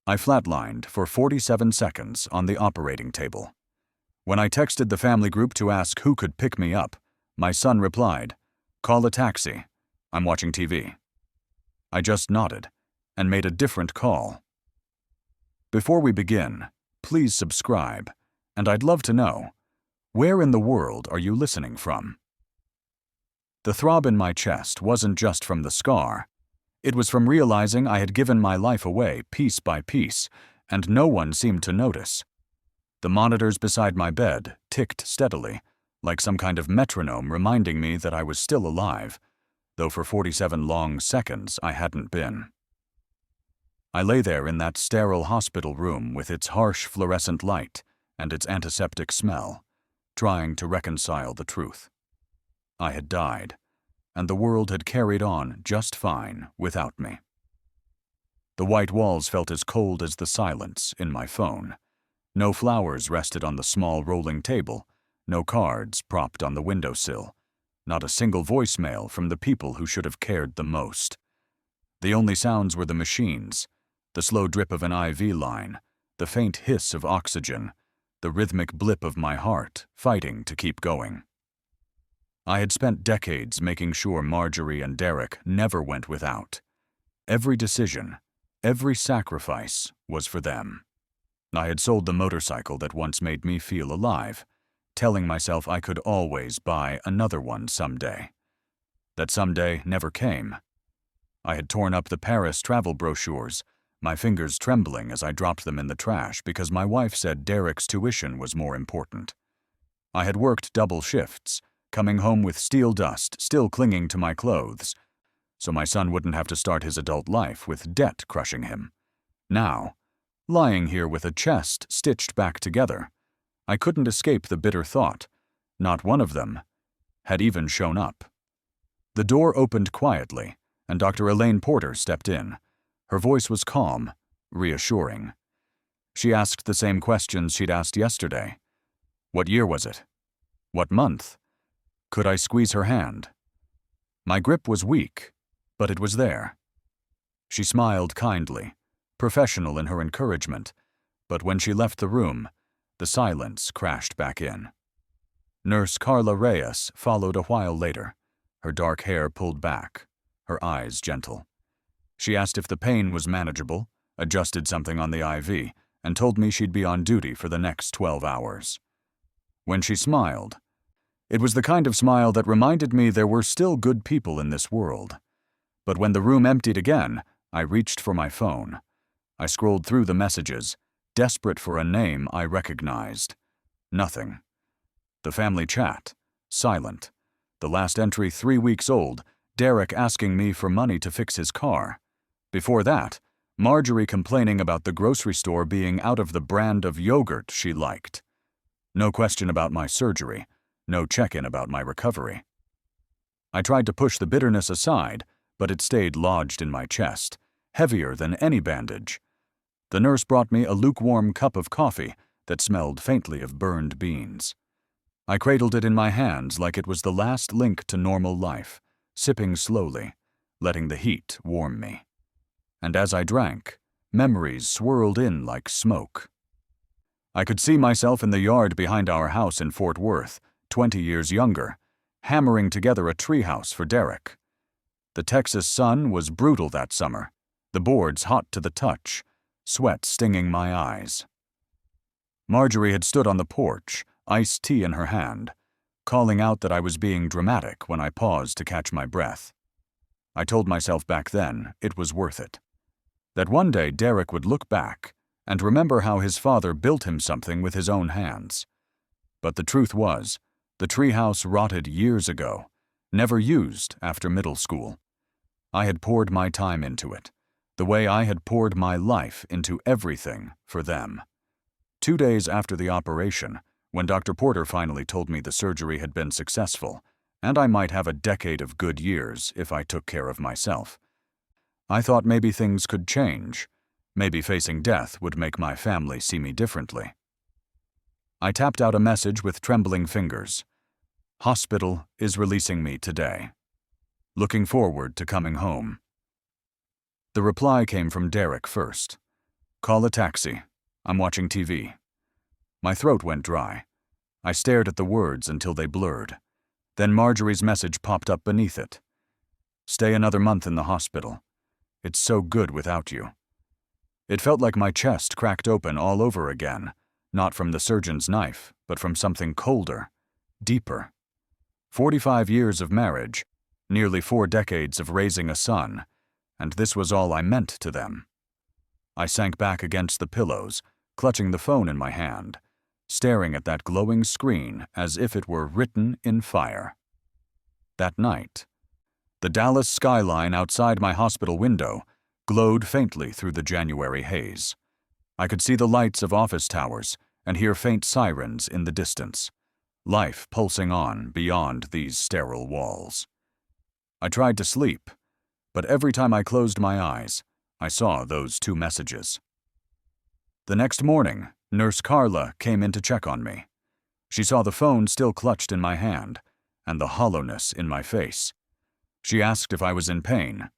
I flatlined for 47 seconds on the operating table. When I texted the family group to ask who could pick me up, my son replied, "Call a taxi. I'm watching TV." I just nodded and made a different call. Before we begin, please subscribe, and I'd love to know, where in the world are you listening from? The throb in my chest wasn't just from the scar. It was from realizing I had given my life away piece by piece, and no one seemed to notice. The monitors beside my bed ticked steadily, like some kind of metronome reminding me that I was still alive, though for 47 long seconds I hadn't been. I lay there in that sterile hospital room with its harsh fluorescent light and its antiseptic smell, trying to reconcile the truth. I had died, and the world had carried on just fine without me. The white walls felt as cold as the silence in my phone. No flowers rested on the small rolling table, no cards propped on the windowsill, not a single voicemail from the people who should have cared the most. The only sounds were the machines, the slow drip of an IV line, the faint hiss of oxygen, the rhythmic blip of my heart fighting to keep going. I had spent decades making sure Marjorie and Derek never went without. Every decision, every sacrifice was for them. I had sold the motorcycle that once made me feel alive, telling myself I could always buy another one someday. That someday never came. I had torn up the Paris travel brochures, my fingers trembling as I dropped them in the trash because my wife said Derek's tuition was more important. I had worked double shifts, coming home with steel dust still clinging to my clothes, so my son wouldn't have to start his adult life with debt crushing him. Now, lying here with a chest stitched back together, I couldn't escape the bitter thought. Not one of them had even shown up. The door opened quietly, and Dr. Elaine Porter stepped in. Her voice was calm, reassuring. She asked the same questions she'd asked yesterday. What year was it? What month? Could I squeeze her hand? My grip was weak, but it was there. She smiled kindly, professional in her encouragement, but when she left the room, the silence crashed back in. Nurse Carla Reyes followed a while later, her dark hair pulled back, her eyes gentle. She asked if the pain was manageable, adjusted something on the IV, and told me she'd be on duty for the next 12 hours. When she smiled, it was the kind of smile that reminded me there were still good people in this world. But when the room emptied again, I reached for my phone. I scrolled through the messages, desperate for a name I recognized. Nothing. The family chat, silent. The last entry 3 weeks old, Derek asking me for money to fix his car. Before that, Marjorie complaining about the grocery store being out of the brand of yogurt she liked. No question about my surgery, no check-in about my recovery. I tried to push the bitterness aside, but it stayed lodged in my chest, heavier than any bandage. The nurse brought me a lukewarm cup of coffee that smelled faintly of burned beans. I cradled it in my hands like it was the last link to normal life, sipping slowly, letting the heat warm me. And as I drank, memories swirled in like smoke. I could see myself in the yard behind our house in Fort Worth, 20 years younger, hammering together a treehouse for Derek. The Texas sun was brutal that summer, the boards hot to the touch, sweat stinging my eyes. Marjorie had stood on the porch, iced tea in her hand, calling out that I was being dramatic when I paused to catch my breath. I told myself back then it was worth it. That one day Derek would look back and remember how his father built him something with his own hands. But the truth was, the treehouse rotted years ago, never used after middle school. I had poured my time into it, the way I had poured my life into everything for them. 2 days after the operation, when Dr. Porter finally told me the surgery had been successful, and I might have a decade of good years if I took care of myself, I thought maybe things could change. Maybe facing death would make my family see me differently. I tapped out a message with trembling fingers. Hospital is releasing me today. Looking forward to coming home. The reply came from Derek first. Call a taxi. I'm watching TV. My throat went dry. I stared at the words until they blurred. Then Marjorie's message popped up beneath it. Stay another month in the hospital. It's so good without you. It felt like my chest cracked open all over again, not from the surgeon's knife, but from something colder, deeper. 45 years of marriage, nearly 4 decades of raising a son, and this was all I meant to them. I sank back against the pillows, clutching the phone in my hand, staring at that glowing screen as if it were written in fire. That night, the Dallas skyline outside my hospital window glowed faintly through the January haze. I could see the lights of office towers and hear faint sirens in the distance, life pulsing on beyond these sterile walls. I tried to sleep, but every time I closed my eyes, I saw those 2 messages. The next morning, Nurse Carla came in to check on me. She saw the phone still clutched in my hand and the hollowness in my face. She asked if I was in pain.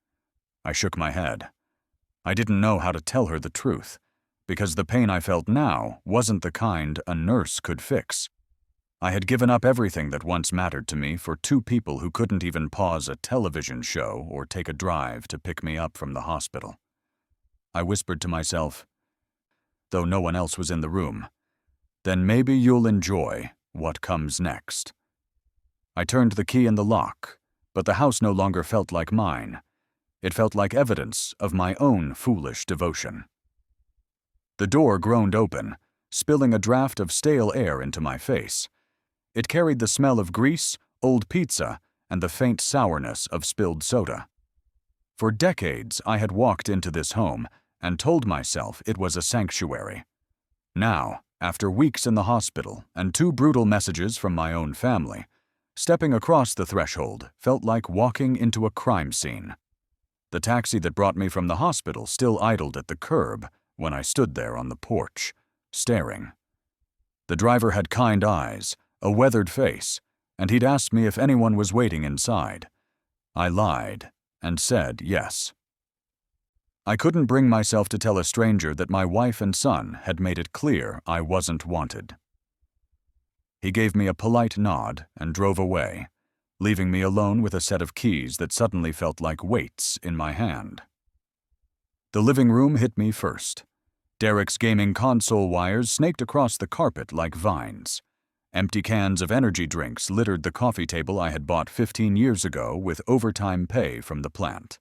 I shook my head. I didn't know how to tell her the truth, because the pain I felt now wasn't the kind a nurse could fix. I had given up everything that once mattered to me for 2 people who couldn't even pause a television show or take a drive to pick me up from the hospital. I whispered to myself, though no one else was in the room, then maybe you'll enjoy what comes next. I turned the key in the lock, but the house no longer felt like mine. It felt like evidence of my own foolish devotion. The door groaned open, spilling a draft of stale air into my face. It carried the smell of grease, old pizza, and the faint sourness of spilled soda. For decades, I had walked into this home and told myself it was a sanctuary. Now, after weeks in the hospital and 2 brutal messages from my own family, stepping across the threshold felt like walking into a crime scene. The taxi that brought me from the hospital still idled at the curb when I stood there on the porch, staring. The driver had kind eyes, a weathered face, and he'd asked me if anyone was waiting inside. I lied and said yes. I couldn't bring myself to tell a stranger that my wife and son had made it clear I wasn't wanted. He gave me a polite nod and drove away, leaving me alone with a set of keys that suddenly felt like weights in my hand. The living room hit me first. Derek's gaming console wires snaked across the carpet like vines. Empty cans of energy drinks littered the coffee table I had bought 15 years ago with overtime pay from the plant.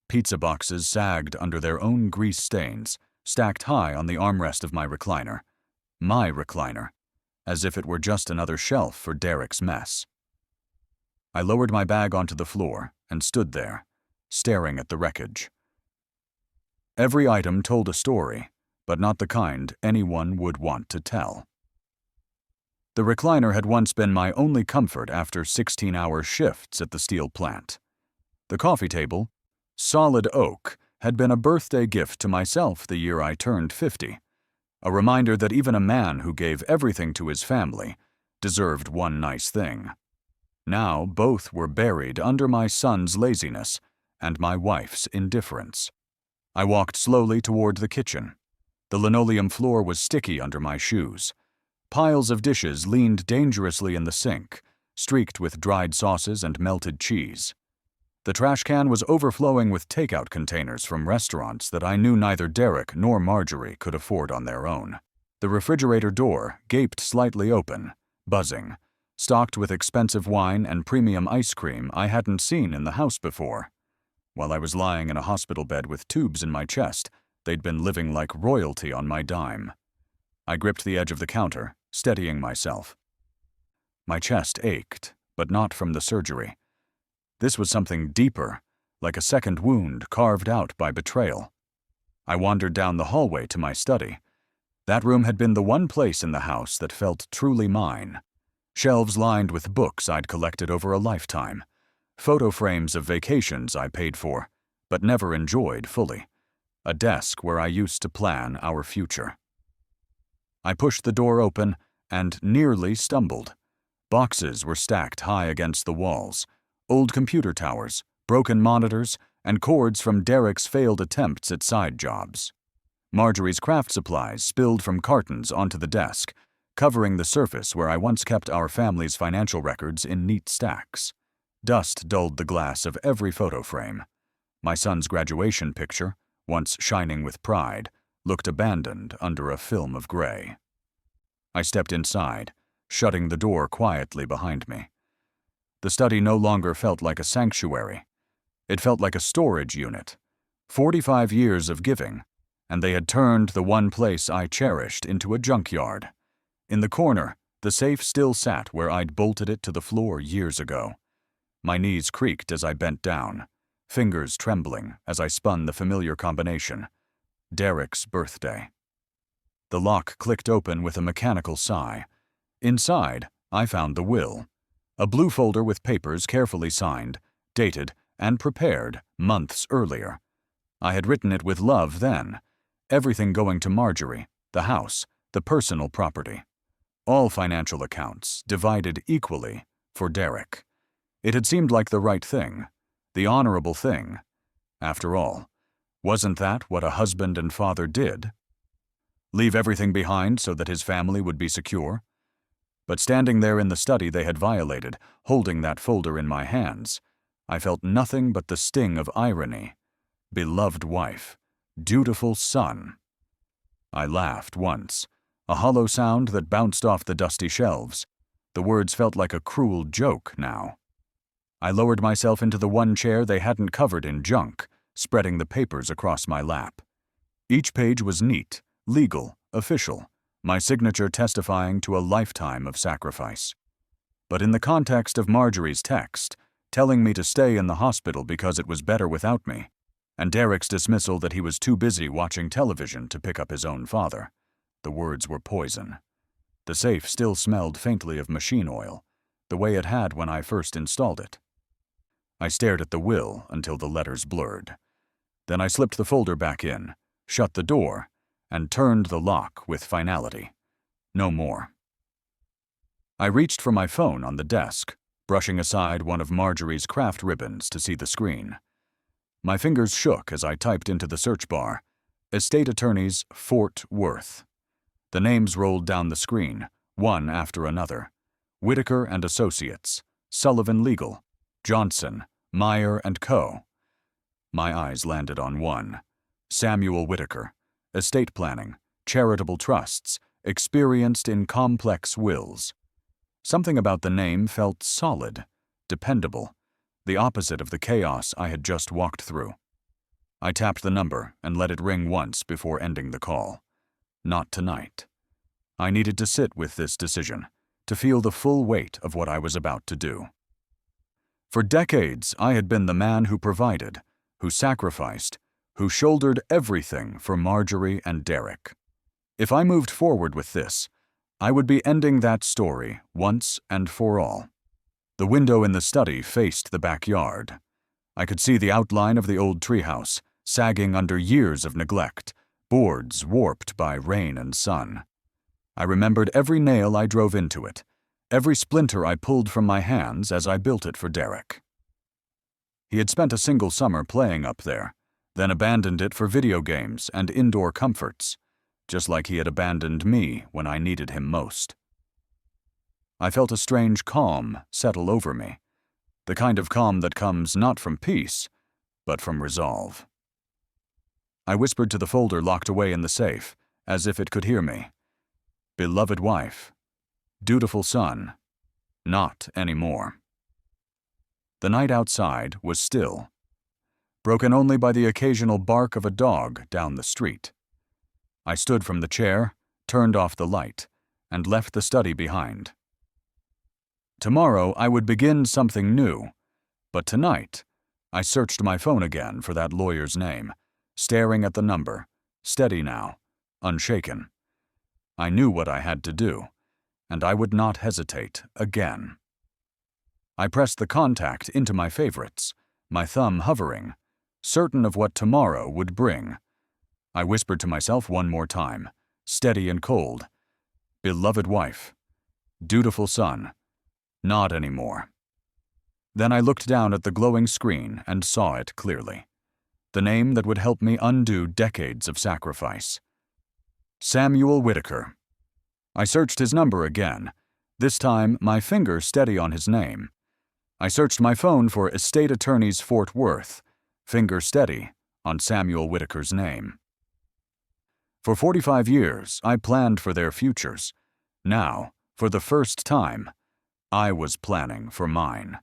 Pizza boxes sagged under their own grease stains, stacked high on the armrest of my recliner, as if it were just another shelf for Derek's mess. I lowered my bag onto the floor and stood there, staring at the wreckage. Every item told a story, but not the kind anyone would want to tell. The recliner had once been my only comfort after 16-hour shifts at the steel plant. The coffee table, solid oak, had been a birthday gift to myself the year I turned 50, a reminder that even a man who gave everything to his family deserved one nice thing. Now both were buried under my son's laziness and my wife's indifference. I walked slowly toward the kitchen. The linoleum floor was sticky under my shoes. Piles of dishes leaned dangerously in the sink, streaked with dried sauces and melted cheese. The trash can was overflowing with takeout containers from restaurants that I knew neither Derek nor Marjorie could afford on their own. The refrigerator door gaped slightly open, buzzing, stocked with expensive wine and premium ice cream I hadn't seen in the house before. While I was lying in a hospital bed with tubes in my chest, they'd been living like royalty on my dime. I gripped the edge of the counter, steadying myself. My chest ached, but not from the surgery. This was something deeper, like a second wound carved out by betrayal. I wandered down the hallway to my study. That room had been the one place in the house that felt truly mine. Shelves lined with books I'd collected over a lifetime. Photo frames of vacations I paid for, but never enjoyed fully. A desk where I used to plan our future. I pushed the door open and nearly stumbled. Boxes were stacked high against the walls. Old computer towers, broken monitors, and cords from Derek's failed attempts at side jobs. Marjorie's craft supplies spilled from cartons onto the desk, covering the surface where I once kept our family's financial records in neat stacks. Dust dulled the glass of every photo frame. My son's graduation picture, once shining with pride, looked abandoned under a film of gray. I stepped inside, shutting the door quietly behind me. The study no longer felt like a sanctuary. It felt like a storage unit. 45 years of giving, and they had turned the one place I cherished into a junkyard. In the corner, the safe still sat where I'd bolted it to the floor years ago. My knees creaked as I bent down, fingers trembling as I spun the familiar combination. Derek's birthday. The lock clicked open with a mechanical sigh. Inside, I found the will. A blue folder with papers carefully signed, dated, and prepared months earlier. I had written it with love then. Everything going to Marjorie, the house, the personal property. All financial accounts divided equally for Derek. It had seemed like the right thing, the honorable thing. After all, wasn't that what a husband and father did? Leave everything behind so that his family would be secure? But standing there in the study they had violated, holding that folder in my hands, I felt nothing but the sting of irony. Beloved wife, dutiful son. I laughed once, a hollow sound that bounced off the dusty shelves. The words felt like a cruel joke now. I lowered myself into the one chair they hadn't covered in junk, spreading the papers across my lap. Each page was neat, legal, official, my signature testifying to a lifetime of sacrifice. But in the context of Marjorie's text, telling me to stay in the hospital because it was better without me, and Derek's dismissal that he was too busy watching television to pick up his own father, the words were poison. The safe still smelled faintly of machine oil, the way it had when I first installed it. I stared at the will until the letters blurred. Then I slipped the folder back in, shut the door, and turned the lock with finality. No more. I reached for my phone on the desk, brushing aside one of Marjorie's craft ribbons to see the screen. My fingers shook as I typed into the search bar, Estate Attorneys Fort Worth. The names rolled down the screen, one after another. Whitaker and Associates, Sullivan Legal, Johnson, Meyer and Co. My eyes landed on one. Samuel Whitaker, estate planning, charitable trusts, experienced in complex wills. Something about the name felt solid, dependable, the opposite of the chaos I had just walked through. I tapped the number and let it ring once before ending the call. Not tonight. I needed to sit with this decision, to feel the full weight of what I was about to do. For decades, I had been the man who provided, who sacrificed, who shouldered everything for Marjorie and Derek. If I moved forward with this, I would be ending that story once and for all. The window in the study faced the backyard. I could see the outline of the old treehouse, sagging under years of neglect, boards warped by rain and sun. I remembered every nail I drove into it, every splinter I pulled from my hands as I built it for Derek. He had spent a single summer playing up there, then abandoned it for video games and indoor comforts, just like he had abandoned me when I needed him most. I felt a strange calm settle over me, the kind of calm that comes not from peace, but from resolve. I whispered to the folder locked away in the safe, as if it could hear me. Beloved wife, dutiful son, not anymore. The night outside was still, broken only by the occasional bark of a dog down the street. I stood from the chair, turned off the light, and left the study behind. Tomorrow I would begin something new, but tonight I searched my phone again for that lawyer's name, staring at the number, steady now, unshaken. I knew what I had to do, and I would not hesitate again. I pressed the contact into my favorites, my thumb hovering, certain of what tomorrow would bring. I whispered to myself one more time, steady and cold, beloved wife, dutiful son, not anymore. Then I looked down at the glowing screen and saw it clearly. The name that would help me undo decades of sacrifice. Samuel Whitaker. I searched his number again, this time my finger steady on his name. I searched my phone for Estate Attorneys Fort Worth, finger steady on Samuel Whitaker's name. For 45 years, I planned for their futures. Now, for the first time, I was planning for mine.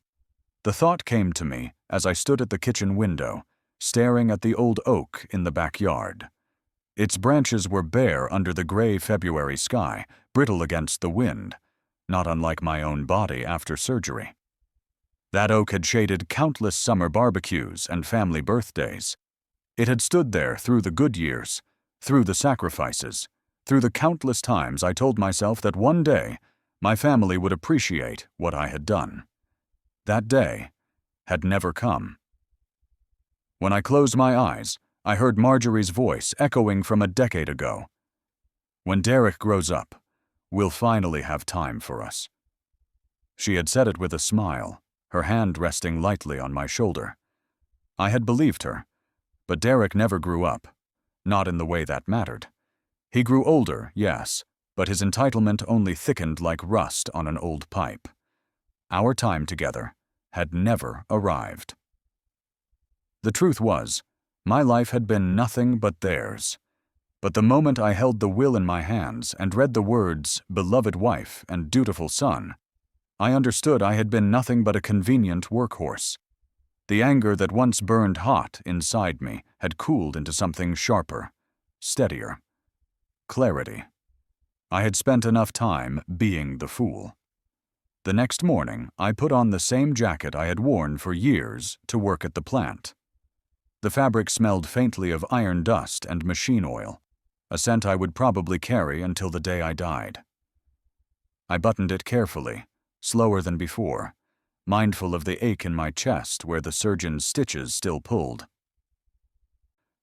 The thought came to me as I stood at the kitchen window, staring at the old oak in the backyard. Its branches were bare under the gray February sky, brittle against the wind, not unlike my own body after surgery. That oak had shaded countless summer barbecues and family birthdays. It had stood there through the good years, through the sacrifices, through the countless times I told myself that one day my family would appreciate what I had done. That day had never come. When I closed my eyes, I heard Marjorie's voice echoing from a decade ago. When Derek grows up, we'll finally have time for us. She had said it with a smile, her hand resting lightly on my shoulder. I had believed her, but Derek never grew up, not in the way that mattered. He grew older, yes, but his entitlement only thickened like rust on an old pipe. Our time together had never arrived. The truth was, my life had been nothing but theirs. But the moment I held the will in my hands and read the words, beloved wife and dutiful son, I understood I had been nothing but a convenient workhorse. The anger that once burned hot inside me had cooled into something sharper, steadier. Clarity. I had spent enough time being the fool. The next morning, I put on the same jacket I had worn for years to work at the plant. The fabric smelled faintly of iron dust and machine oil, a scent I would probably carry until the day I died. I buttoned it carefully, slower than before, mindful of the ache in my chest where the surgeon's stitches still pulled.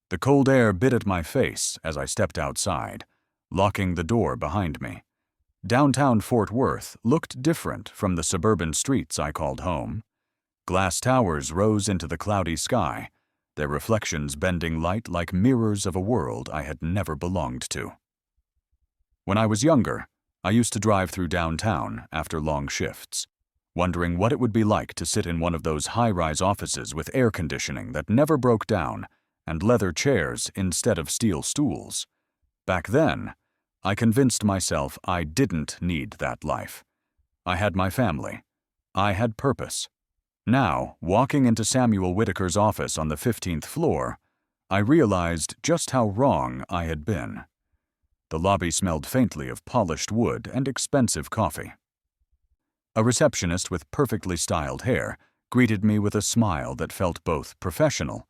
The cold air bit at my face as I stepped outside, locking the door behind me. Downtown Fort Worth looked different from the suburban streets I called home. Glass towers rose into the cloudy sky, their reflections bending light like mirrors of a world I had never belonged to. When I was younger, I used to drive through downtown after long shifts, wondering what it would be like to sit in one of those high-rise offices with air conditioning that never broke down and leather chairs instead of steel stools. Back then, I convinced myself I didn't need that life. I had my family. I had purpose. Now, walking into Samuel Whitaker's office on the 15th floor, I realized just how wrong I had been. The lobby smelled faintly of polished wood and expensive coffee. A receptionist with perfectly styled hair greeted me with a smile that felt both professional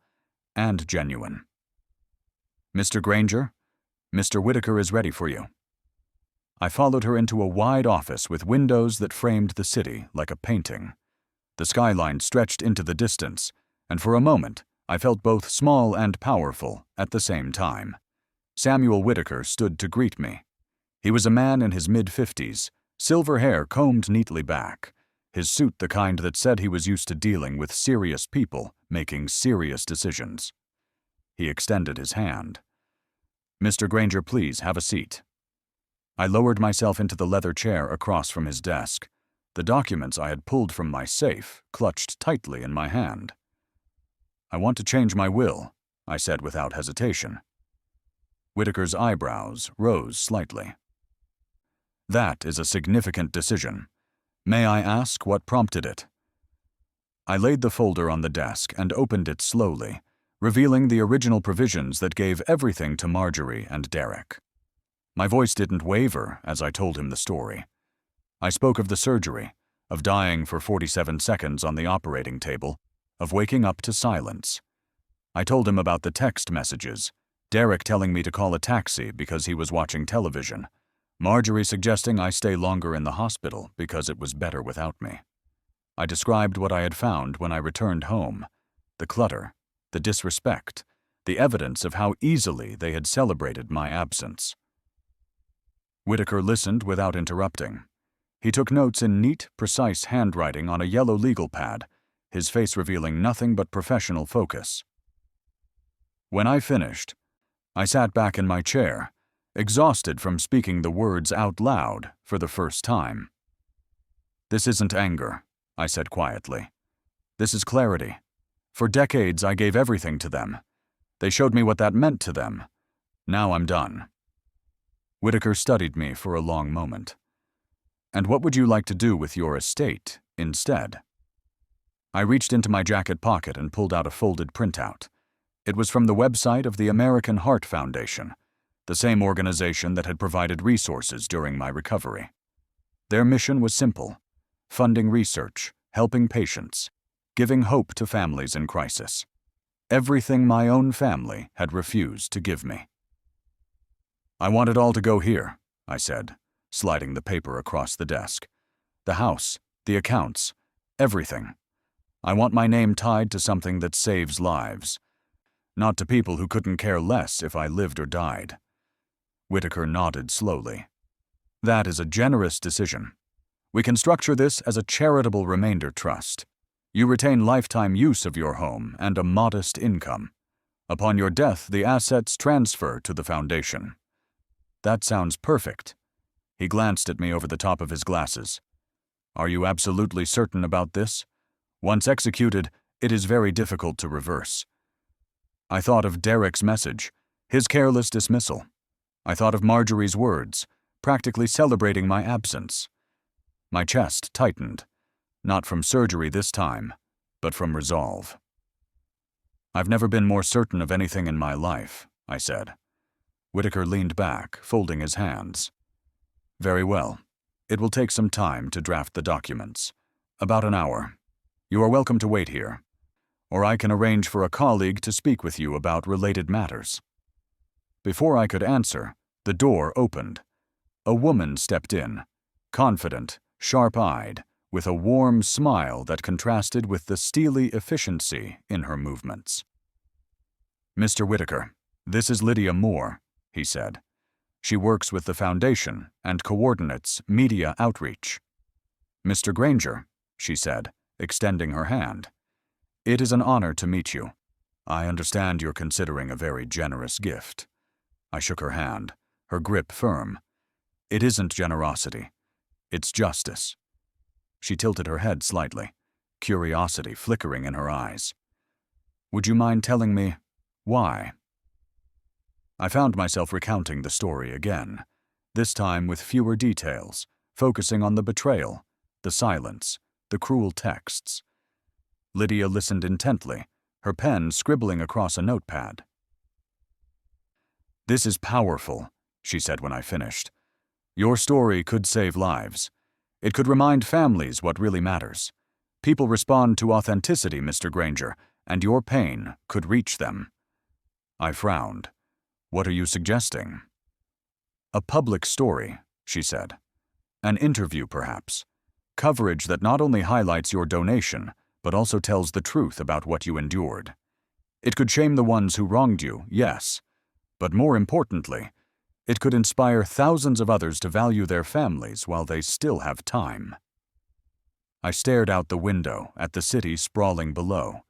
and genuine. "Mr. Granger, Mr. Whitaker is ready for you." I followed her into a wide office with windows that framed the city like a painting. The skyline stretched into the distance, and for a moment I felt both small and powerful at the same time. Samuel Whitaker stood to greet me. He was a man in his mid-50s, silver hair combed neatly back, his suit the kind that said he was used to dealing with serious people making serious decisions. He extended his hand. "Mr. Granger, please have a seat." I lowered myself into the leather chair across from his desk. The documents I had pulled from my safe clutched tightly in my hand. "I want to change my will," I said without hesitation. Whitaker's eyebrows rose slightly. "That is a significant decision. May I ask what prompted it?" I laid the folder on the desk and opened it slowly, revealing the original provisions that gave everything to Marjorie and Derek. My voice didn't waver as I told him the story. I spoke of the surgery, of dying for 47 seconds on the operating table, of waking up to silence. I told him about the text messages, Derek telling me to call a taxi because he was watching television, Marjorie suggesting I stay longer in the hospital because it was better without me. I described what I had found when I returned home, the clutter, the disrespect, the evidence of how easily they had celebrated my absence. Whitaker listened without interrupting. He took notes in neat, precise handwriting on a yellow legal pad, his face revealing nothing but professional focus. When I finished, I sat back in my chair, exhausted from speaking the words out loud for the first time. "This isn't anger," I said quietly. "This is clarity. For decades I gave everything to them. They showed me what that meant to them. Now I'm done." Whitaker studied me for a long moment. "And what would you like to do with your estate instead?" I reached into my jacket pocket and pulled out a folded printout. It was from the website of the American Heart Foundation, the same organization that had provided resources during my recovery. Their mission was simple: funding research, helping patients, giving hope to families in crisis. Everything my own family had refused to give me. "I want it all to go here," I said, sliding the paper across the desk. "The house, the accounts, everything. I want my name tied to something that saves lives, not to people who couldn't care less if I lived or died." Whitaker nodded slowly. "That is a generous decision. We can structure this as a charitable remainder trust. You retain lifetime use of your home and a modest income. Upon your death, the assets transfer to the foundation." "That sounds perfect." He glanced at me over the top of his glasses. "Are you absolutely certain about this? Once executed, it is very difficult to reverse." I thought of Derek's message, his careless dismissal. I thought of Marjorie's words, practically celebrating my absence. My chest tightened, not from surgery this time, but from resolve. "I've never been more certain of anything in my life," I said. Whitaker leaned back, folding his hands. "Very well. It will take some time to draft the documents. About an hour. You are welcome to wait here, or I can arrange for a colleague to speak with you about related matters." Before I could answer, the door opened. A woman stepped in, confident, sharp-eyed, with a warm smile that contrasted with the steely efficiency in her movements. "Mr. Whitaker, this is Lydia Moore," he said. "She works with the foundation and coordinates media outreach." "Mr. Granger," she said, extending her hand. "It is an honor to meet you. I understand you're considering a very generous gift." I shook her hand, her grip firm. "It isn't generosity. It's justice." She tilted her head slightly, curiosity flickering in her eyes. "Would you mind telling me why?" I found myself recounting the story again, this time with fewer details, focusing on the betrayal, the silence, the cruel texts. Lydia listened intently, her pen scribbling across a notepad. "This is powerful," she said when I finished. "Your story could save lives. It could remind families what really matters. People respond to authenticity, Mr. Granger, and your pain could reach them." I frowned. "What are you suggesting?" "A public story," she said. "An interview, perhaps. Coverage that not only highlights your donation, but also tells the truth about what you endured. It could shame the ones who wronged you, yes, but more importantly, it could inspire thousands of others to value their families while they still have time." I stared out the window at the city sprawling below.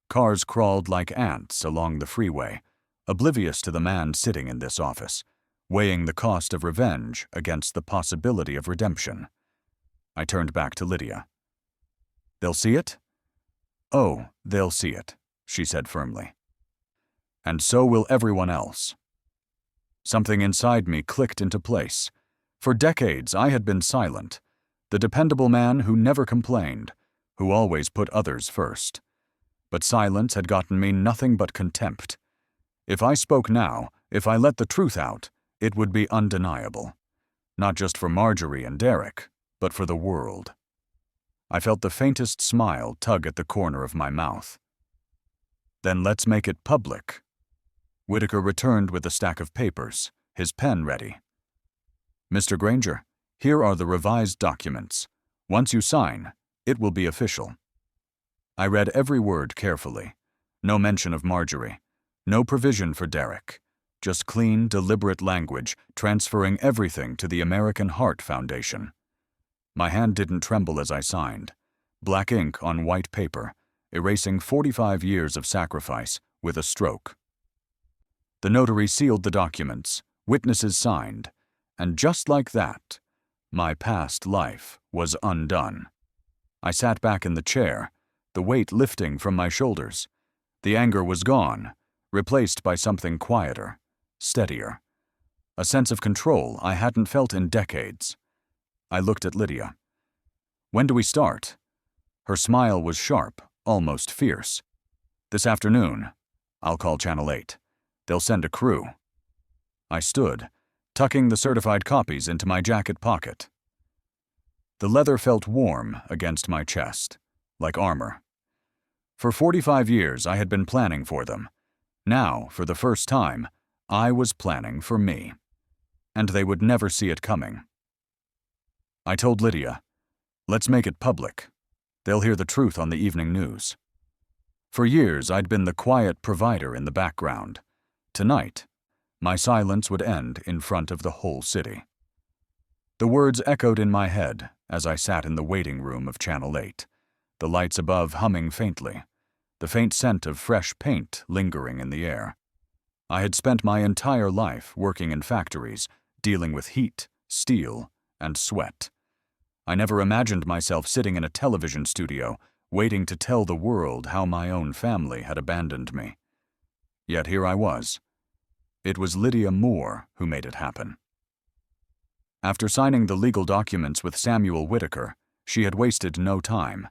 Cars crawled like ants along the freeway, oblivious to the man sitting in this office, weighing the cost of revenge against the possibility of redemption. I turned back to Lydia. "They'll see it?" "Oh, they'll see it," she said firmly. "And so will everyone else." Something inside me clicked into place. For decades I had been silent, the dependable man who never complained, who always put others first. But silence had gotten me nothing but contempt. If I spoke now, if I let the truth out, it would be undeniable. Not just for Marjorie and Derek, but for the world. I felt the faintest smile tug at the corner of my mouth. "Then let's make it public." Whitaker returned with a stack of papers, his pen ready. "Mr. Granger, here are the revised documents. Once you sign, it will be official." I read every word carefully. No mention of Marjorie. No provision for Derek. Just clean, deliberate language, transferring everything to the American Heart Foundation. My hand didn't tremble as I signed. Black ink on white paper, erasing 45 years of sacrifice with a stroke. The notary sealed the documents, witnesses signed, and just like that, my past life was undone. I sat back in the chair, the weight lifting from my shoulders. The anger was gone, replaced by something quieter, steadier. A sense of control I hadn't felt in decades. I looked at Lydia. "When do we start?" Her smile was sharp, almost fierce. "This afternoon. I'll call Channel 8. They'll send a crew." I stood, tucking the certified copies into my jacket pocket. The leather felt warm against my chest, like armor. For 45 years I had been planning for them. Now, for the first time, I was planning for me. And they would never see it coming. I told Lydia, "Let's make it public. They'll hear the truth on the evening news." For years I'd been the quiet provider in the background. Tonight, my silence would end in front of the whole city. The words echoed in my head as I sat in the waiting room of Channel 8, the lights above humming faintly, the faint scent of fresh paint lingering in the air. I had spent my entire life working in factories, dealing with heat, steel, and sweat. I never imagined myself sitting in a television studio, waiting to tell the world how my own family had abandoned me. Yet here I was. It was Lydia Moore who made it happen. After signing the legal documents with Samuel Whitaker, she had wasted no time.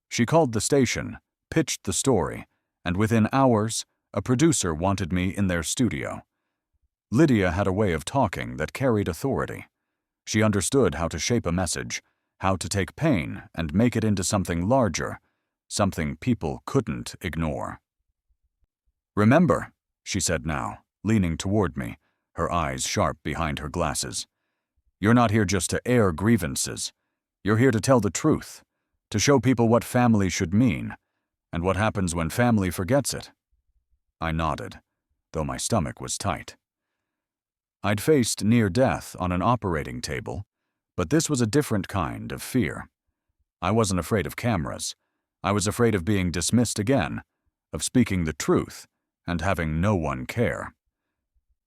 She called the station, pitched the story, and within hours, a producer wanted me in their studio. Lydia had a way of talking that carried authority. She understood how to shape a message, how to take pain and make it into something larger, something people couldn't ignore. "Remember," she said now, leaning toward me, her eyes sharp behind her glasses, "you're not here just to air grievances. You're here to tell the truth, to show people what family should mean, and what happens when family forgets it." I nodded, though my stomach was tight. I'd faced near death on an operating table, but this was a different kind of fear. I wasn't afraid of cameras. I was afraid of being dismissed again, of speaking the truth and having no one care.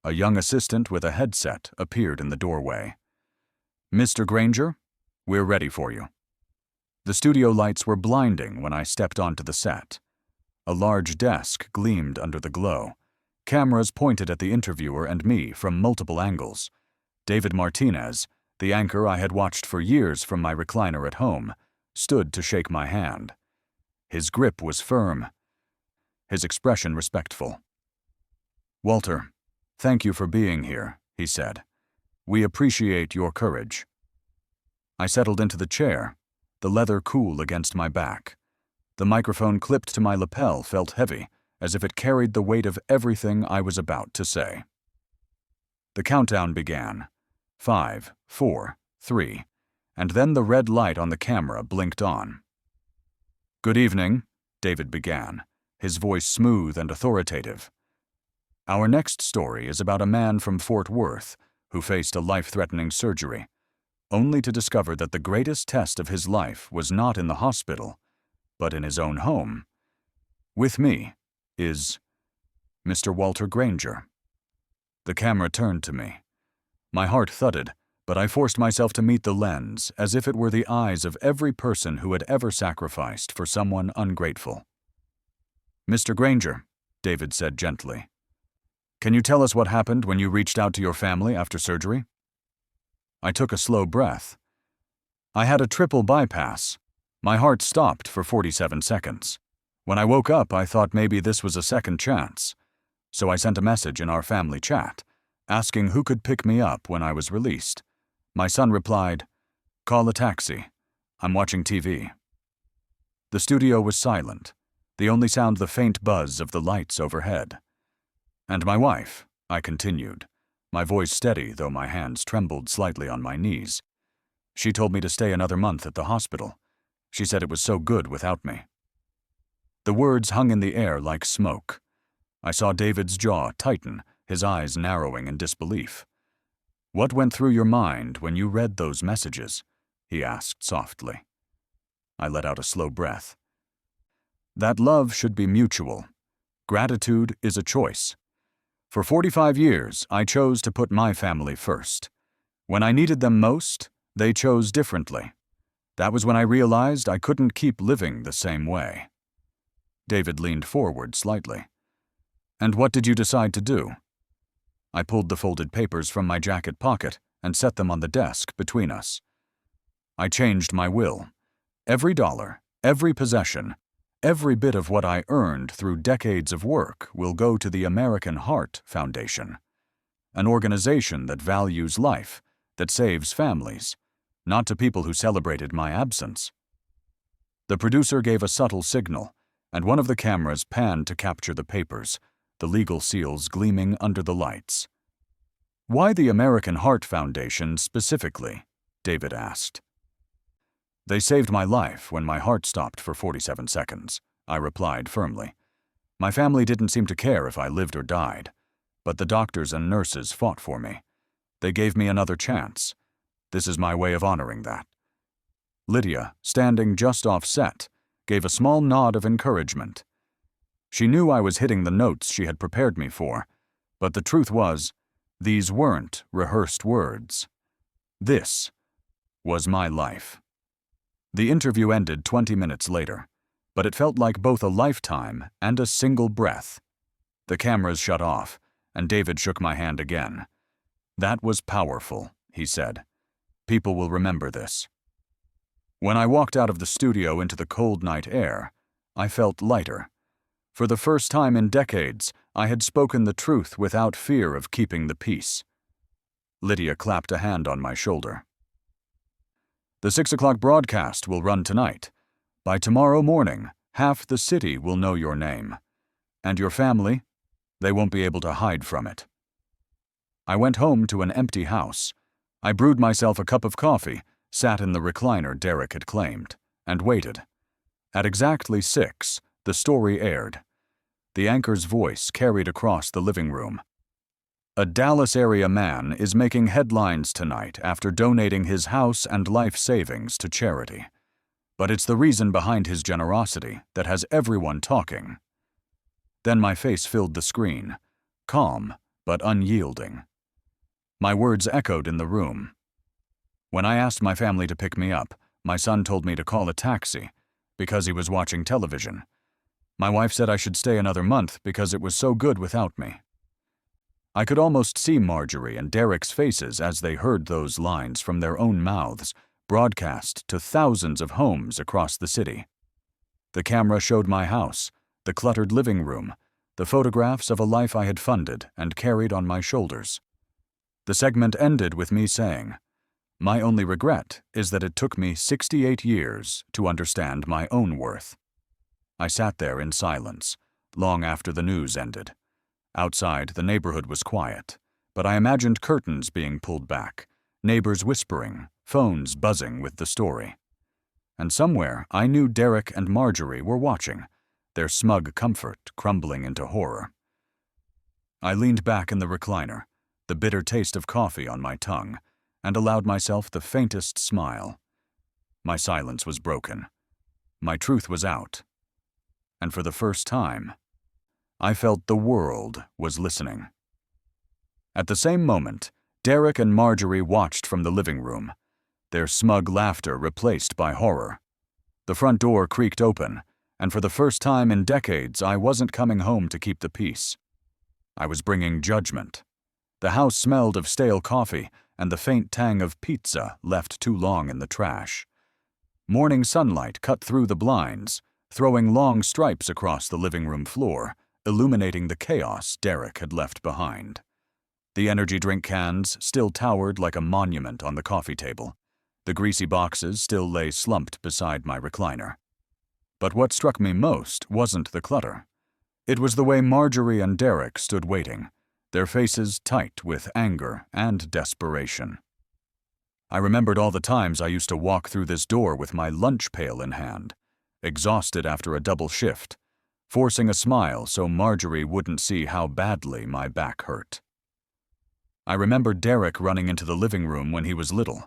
A young assistant with a headset appeared in the doorway. "Mr. Granger, we're ready for you." The studio lights were blinding when I stepped onto the set. A large desk gleamed under the glow. Cameras pointed at the interviewer and me from multiple angles. David Martinez, the anchor I had watched for years from my recliner at home, stood to shake my hand. His grip was firm, his expression respectful. "Walter, thank you for being here," he said. "We appreciate your courage." I settled into the chair, the leather cool against my back. The microphone clipped to my lapel felt heavy, as if it carried the weight of everything I was about to say. The countdown began. 5, 4, 3, and then the red light on the camera blinked on. "Good evening," David began, his voice smooth and authoritative. "Our next story is about a man from Fort Worth who faced a life-threatening surgery, only to discover that the greatest test of his life was not in the hospital, but in his own home. With me is Mr. Walter Granger." The camera turned to me. My heart thudded, but I forced myself to meet the lens as if it were the eyes of every person who had ever sacrificed for someone ungrateful. "Mr. Granger," David said gently, "can you tell us what happened when you reached out to your family after surgery?" I took a slow breath. I had a triple bypass. My heart stopped for 47 seconds. When I woke up, I thought maybe this was a second chance. So I sent a message in our family chat, asking who could pick me up when I was released. My son replied, "Call a taxi. I'm watching TV." The studio was silent, the only sound the faint buzz of the lights overhead. "And my wife," I continued, my voice steady though my hands trembled slightly on my knees. "She told me to stay another month at the hospital. She said it was so good without me." The words hung in the air like smoke. I saw David's jaw tighten, his eyes narrowing in disbelief. "What went through your mind when you read those messages?" he asked softly. I let out a slow breath. "That love should be mutual. Gratitude is a choice. For 45 years, I chose to put my family first. When I needed them most, they chose differently. That was when I realized I couldn't keep living the same way. David leaned forward slightly. And what did you decide to do? I pulled the folded papers from my jacket pocket and set them on the desk between us. I changed my will. Every dollar, every possession, every bit of what I earned through decades of work will go to the American Heart Foundation, an organization that values life, that saves families, not to people who celebrated my absence. The producer gave a subtle signal, and one of the cameras panned to capture the papers, the legal seals gleaming under the lights. Why the American Heart Foundation specifically? David asked. They saved my life when my heart stopped for 47 seconds, I replied firmly. My family didn't seem to care if I lived or died, but the doctors and nurses fought for me. They gave me another chance. This is my way of honoring that. Lydia, standing just off set, gave a small nod of encouragement. She knew I was hitting the notes she had prepared me for, but the truth was, these weren't rehearsed words. This was my life. The interview ended 20 minutes later, but it felt like both a lifetime and a single breath. The cameras shut off, and David shook my hand again. That was powerful, he said. People will remember this. When I walked out of the studio into the cold night air, I felt lighter. For the first time in decades, I had spoken the truth without fear of keeping the peace. Lydia clapped a hand on my shoulder. The 6 o'clock broadcast will run tonight. By tomorrow morning, half the city will know your name. And your family, they won't be able to hide from it. I went home to an empty house. I brewed myself a cup of coffee, sat in the recliner Derek had claimed, and waited. At exactly 6, the story aired. The anchor's voice carried across the living room. A Dallas area man is making headlines tonight after donating his house and life savings to charity. But it's the reason behind his generosity that has everyone talking. Then my face filled the screen, calm but unyielding. My words echoed in the room. When I asked my family to pick me up, my son told me to call a taxi because he was watching television. My wife said I should stay another month because it was so good without me. I could almost see Marjorie and Derek's faces as they heard those lines from their own mouths, broadcast to thousands of homes across the city. The camera showed my house, the cluttered living room, the photographs of a life I had funded and carried on my shoulders. The segment ended with me saying, "My only regret is that it took me 68 years to understand my own worth." I sat there in silence, long after the news ended. Outside, the neighborhood was quiet, but I imagined curtains being pulled back, neighbors whispering, phones buzzing with the story. And somewhere, I knew Derek and Marjorie were watching, their smug comfort crumbling into horror. I leaned back in the recliner, the bitter taste of coffee on my tongue, and allowed myself the faintest smile. My silence was broken. My truth was out. And for the first time, I felt the world was listening. At the same moment, Derek and Marjorie watched from the living room, their smug laughter replaced by horror. The front door creaked open, and for the first time in decades, I wasn't coming home to keep the peace. I was bringing judgment. The house smelled of stale coffee and the faint tang of pizza left too long in the trash. Morning sunlight cut through the blinds, throwing long stripes across the living room floor, illuminating the chaos Derek had left behind. The energy drink cans still towered like a monument on the coffee table. The greasy boxes still lay slumped beside my recliner. But what struck me most wasn't the clutter. It was the way Marjorie and Derek stood waiting, their faces tight with anger and desperation. I remembered all the times I used to walk through this door with my lunch pail in hand, exhausted after a double shift, forcing a smile so Marjorie wouldn't see how badly my back hurt. I remembered Derek running into the living room when he was little,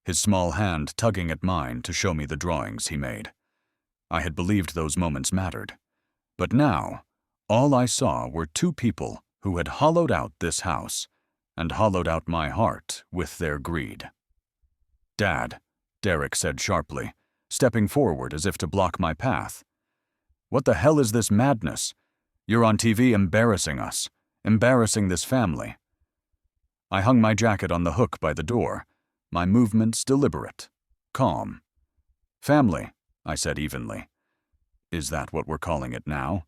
his small hand tugging at mine to show me the drawings he made. I had believed those moments mattered. But now, all I saw were two people who had hollowed out this house and hollowed out my heart with their greed. "Dad," Derek said sharply, stepping forward as if to block my path. "What the hell is this madness? You're on TV embarrassing us, embarrassing this family." I hung my jacket on the hook by the door, my movements deliberate, calm. "Family," I said evenly. "Is that what we're calling it now?"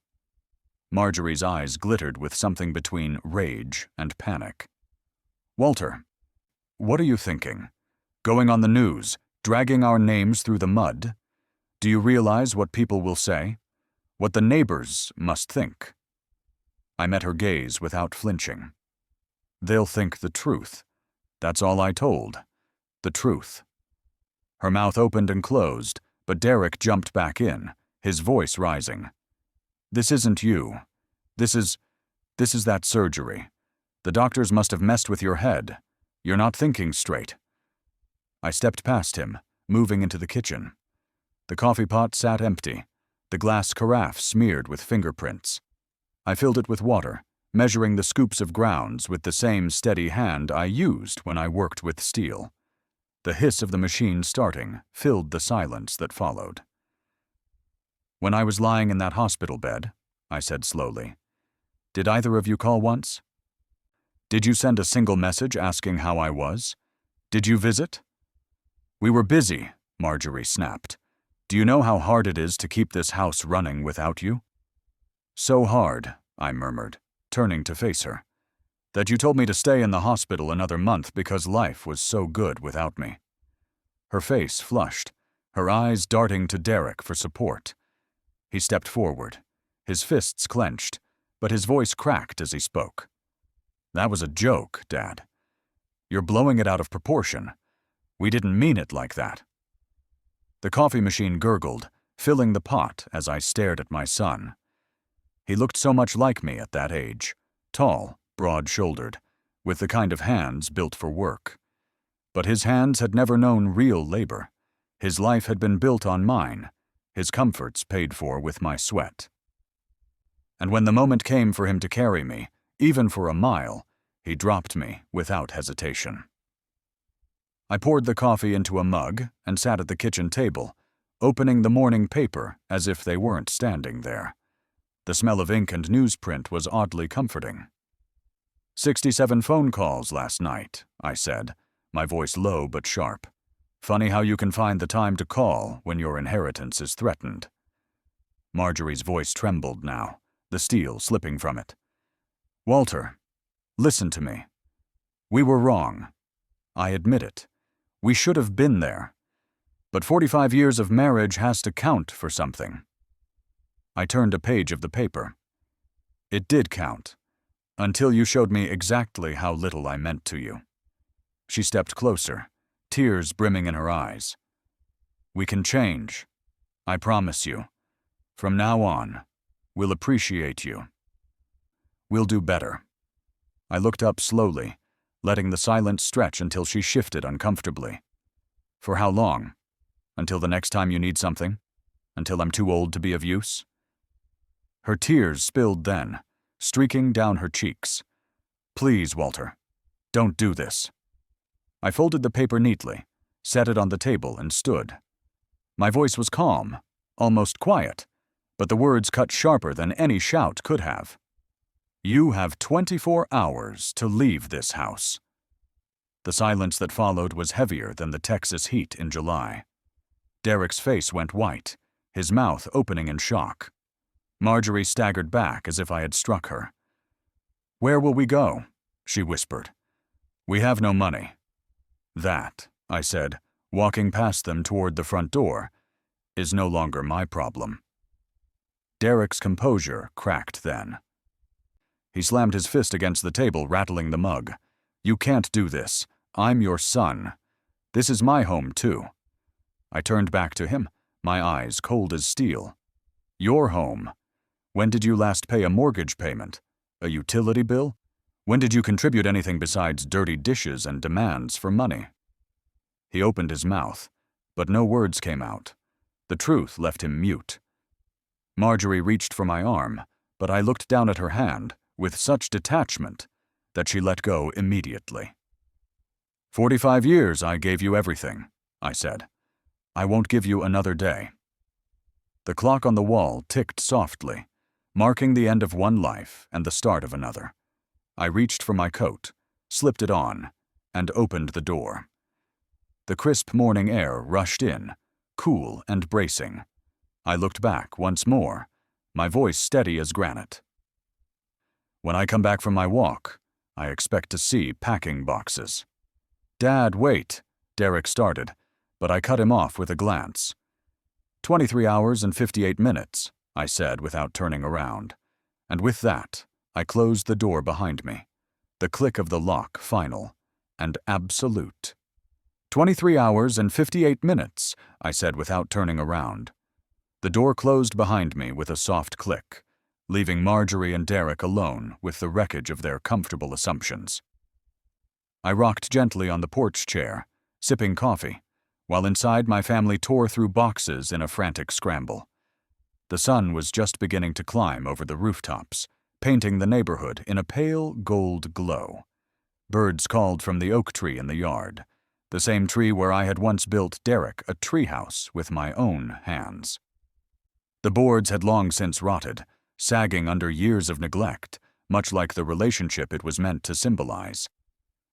Marjorie's eyes glittered with something between rage and panic. "Walter, what are you thinking? Going on the news, dragging our names through the mud? Do you realize what people will say? What the neighbors must think?" I met her gaze without flinching. "They'll think the truth. That's all I told. The truth." Her mouth opened and closed, but Derek jumped back in, his voice rising. "This isn't you. This is that surgery. The doctors must have messed with your head. You're not thinking straight." I stepped past him, moving into the kitchen. The coffee pot sat empty, the glass carafe smeared with fingerprints. I filled it with water, measuring the scoops of grounds with the same steady hand I used when I worked with steel. The hiss of the machine starting filled the silence that followed. "When I was lying in that hospital bed," I said slowly, "did either of you call once? Did you send a single message asking how I was? Did you visit?" "We were busy," Marjorie snapped. "Do you know how hard it is to keep this house running without you?" "So hard," I murmured, turning to face her, "that you told me to stay in the hospital another month because life was so good without me." Her face flushed, her eyes darting to Derek for support. He stepped forward, his fists clenched, but his voice cracked as he spoke. "That was a joke, Dad. You're blowing it out of proportion. We didn't mean it like that." The coffee machine gurgled, filling the pot as I stared at my son. He looked so much like me at that age, tall, broad-shouldered, with the kind of hands built for work. But his hands had never known real labor. His life had been built on mine, his comforts paid for with my sweat. And when the moment came for him to carry me, even for a mile, he dropped me without hesitation. I poured the coffee into a mug and sat at the kitchen table, opening the morning paper as if they weren't standing there. The smell of ink and newsprint was oddly comforting. 67 phone calls last night, I said, my voice low but sharp. Funny how you can find the time to call when your inheritance is threatened. Marjorie's voice trembled now, the steel slipping from it. "Walter, listen to me. We were wrong. I admit it. We should have been there. But 45 years of marriage has to count for something." I turned a page of the paper. "It did count, until you showed me exactly how little I meant to you." She stepped closer, tears brimming in her eyes. "We can change. I promise you. From now on, we'll appreciate you. We'll do better." I looked up slowly, letting the silence stretch until she shifted uncomfortably. "For how long? Until the next time you need something? Until I'm too old to be of use?" Her tears spilled then, streaking down her cheeks. "Please, Walter, don't do this." I folded the paper neatly, set it on the table, and stood. My voice was calm, almost quiet, but the words cut sharper than any shout could have. "You have 24 hours to leave this house." The silence that followed was heavier than the Texas heat in July. Derek's face went white, his mouth opening in shock. Marjorie staggered back as if I had struck her. "Where will we go?" she whispered. "We have no money." "That," I said, walking past them toward the front door, "is no longer my problem." Derek's composure cracked then. He slammed his fist against the table, rattling the mug. "You can't do this. I'm your son. This is my home, too." I turned back to him, my eyes cold as steel. "Your home? When did you last pay a mortgage payment? A utility bill? When did you contribute anything besides dirty dishes and demands for money?" He opened his mouth, but no words came out. The truth left him mute. Marjorie reached for my arm, but I looked down at her hand, with such detachment that she let go immediately. 45 years I gave you everything, I said. I won't give you another day. The clock on the wall ticked softly, marking the end of one life and the start of another. I reached for my coat, slipped it on, and opened the door. The crisp morning air rushed in, cool and bracing. I looked back once more, my voice steady as granite. When I come back from my walk, I expect to see packing boxes. Dad, wait, Derek started, but I cut him off with a glance. 23 hours and 58 minutes, I said without turning around. And with that, I closed the door behind me. The click of the lock final and absolute. 23 hours and 58 minutes, I said without turning around. The door closed behind me with a soft click, leaving Marjorie and Derek alone with the wreckage of their comfortable assumptions. I rocked gently on the porch chair, sipping coffee, while inside my family tore through boxes in a frantic scramble. The sun was just beginning to climb over the rooftops, painting the neighborhood in a pale gold glow. Birds called from the oak tree in the yard, the same tree where I had once built Derek a treehouse with my own hands. The boards had long since rotted, sagging under years of neglect, much like the relationship it was meant to symbolize.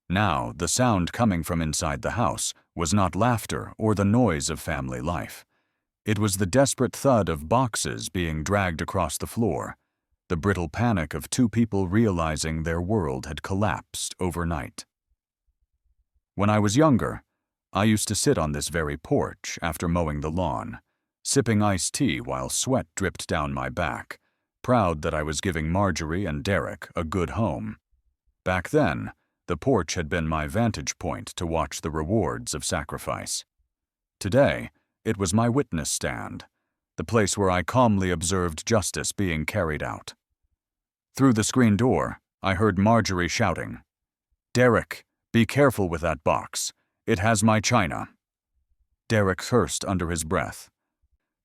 Now, the sound coming from inside the house was not laughter or the noise of family life. It was the desperate thud of boxes being dragged across the floor, the brittle panic of two people realizing their world had collapsed overnight. When I was younger, I used to sit on this very porch after mowing the lawn, sipping iced tea while sweat dripped down my back, proud that I was giving Marjorie and Derek a good home. Back then, the porch had been my vantage point to watch the rewards of sacrifice. Today, it was my witness stand, the place where I calmly observed justice being carried out. Through the screen door, I heard Marjorie shouting, "Derek, be careful with that box. It has my china." Derek cursed under his breath,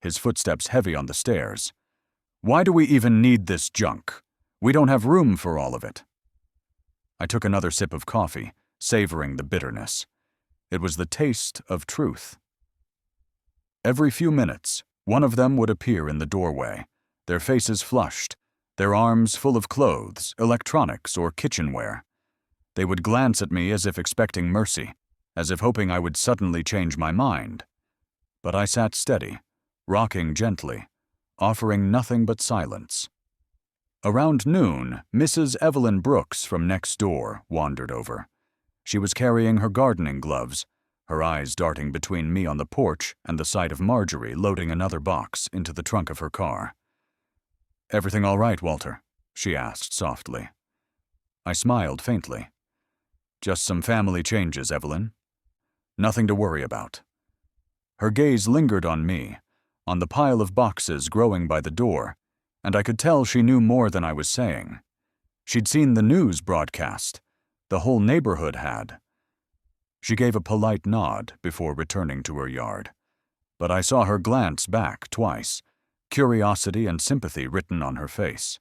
his footsteps heavy on the stairs. "Why do we even need this junk? We don't have room for all of it." I took another sip of coffee, savoring the bitterness. It was the taste of truth. Every few minutes, one of them would appear in the doorway, their faces flushed, their arms full of clothes, electronics, or kitchenware. They would glance at me as if expecting mercy, as if hoping I would suddenly change my mind. But I sat steady, rocking gently, offering nothing but silence. Around noon, Mrs. Evelyn Brooks from next door wandered over. She was carrying her gardening gloves, her eyes darting between me on the porch and the sight of Marjorie loading another box into the trunk of her car. "Everything all right, Walter?" she asked softly. I smiled faintly. "Just some family changes, Evelyn. Nothing to worry about." Her gaze lingered on me, on the pile of boxes growing by the door, and I could tell she knew more than I was saying. She'd seen the news broadcast. The whole neighborhood had. She gave a polite nod before returning to her yard, but I saw her glance back twice, curiosity and sympathy written on her face.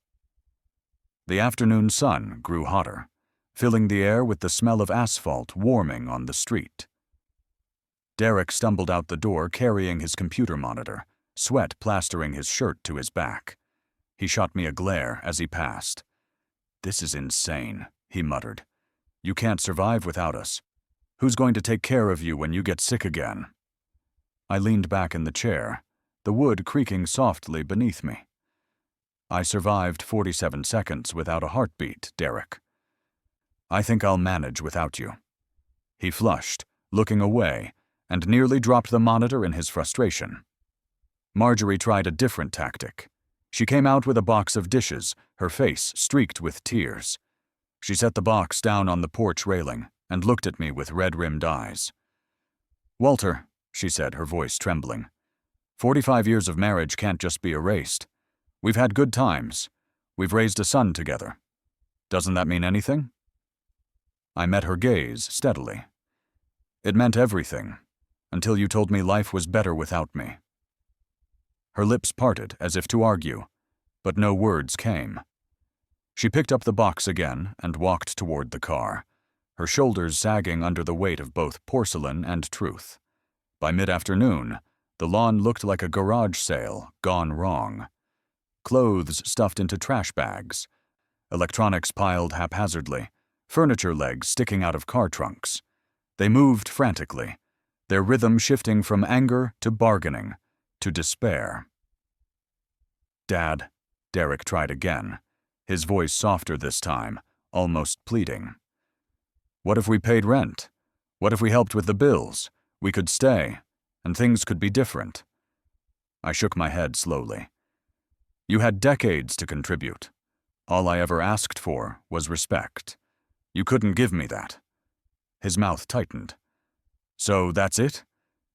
The afternoon sun grew hotter, filling the air with the smell of asphalt warming on the street. Derek stumbled out the door carrying his computer monitor, sweat plastering his shirt to his back. He shot me a glare as he passed. "This is insane," he muttered. "You can't survive without us. Who's going to take care of you when you get sick again?" I leaned back in the chair, the wood creaking softly beneath me. "I survived 47 seconds without a heartbeat, Derek. I think I'll manage without you." He flushed, looking away, and nearly dropped the monitor in his frustration. Marjorie tried a different tactic. She came out with a box of dishes, her face streaked with tears. She set the box down on the porch railing and looked at me with red-rimmed eyes. "Walter," she said, her voice trembling, 45 years of marriage can't just be erased. We've had good times. We've raised a son together. Doesn't that mean anything?" I met her gaze steadily. "It meant everything, until you told me life was better without me." Her lips parted as if to argue, but no words came. She picked up the box again and walked toward the car, her shoulders sagging under the weight of both porcelain and truth. By mid-afternoon, the lawn looked like a garage sale gone wrong. Clothes stuffed into trash bags, electronics piled haphazardly, furniture legs sticking out of car trunks. They moved frantically, their rhythm shifting from anger to bargaining to despair. "Dad," Derek tried again, his voice softer this time, almost pleading. "What if we paid rent? What if we helped with the bills? We could stay, and things could be different." I shook my head slowly. "You had decades to contribute. All I ever asked for was respect. You couldn't give me that." His mouth tightened. "So that's it?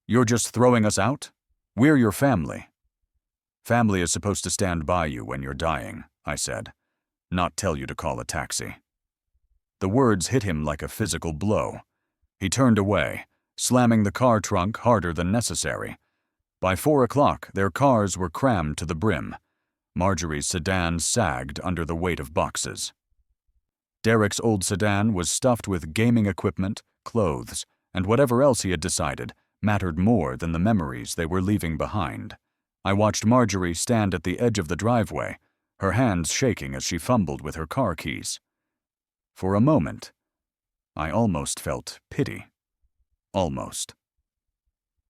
You're just throwing us out? We're your family." "Family is supposed to stand by you when you're dying," I said, "not tell you to call a taxi." The words hit him like a physical blow. He turned away, slamming the car trunk harder than necessary. By 4 o'clock, their cars were crammed to the brim. Marjorie's sedan sagged under the weight of boxes. Derek's old sedan was stuffed with gaming equipment, clothes, and whatever else he had decided mattered more than the memories they were leaving behind. I watched Marjorie stand at the edge of the driveway, her hands shaking as she fumbled with her car keys. For a moment, I almost felt pity. Almost.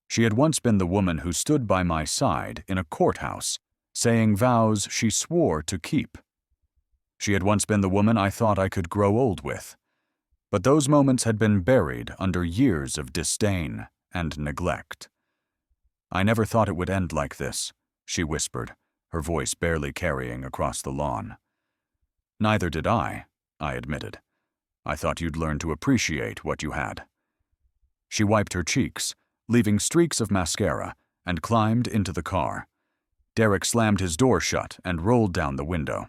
She had once been the woman who stood by my side in a courthouse, saying vows she swore to keep. She had once been the woman I thought I could grow old with. But those moments had been buried under years of disdain and neglect. "I never thought it would end like this," she whispered, her voice barely carrying across the lawn. "Neither did I admitted. "I thought you'd learn to appreciate what you had." She wiped her cheeks, leaving streaks of mascara, and climbed into the car. Derek slammed his door shut and rolled down the window.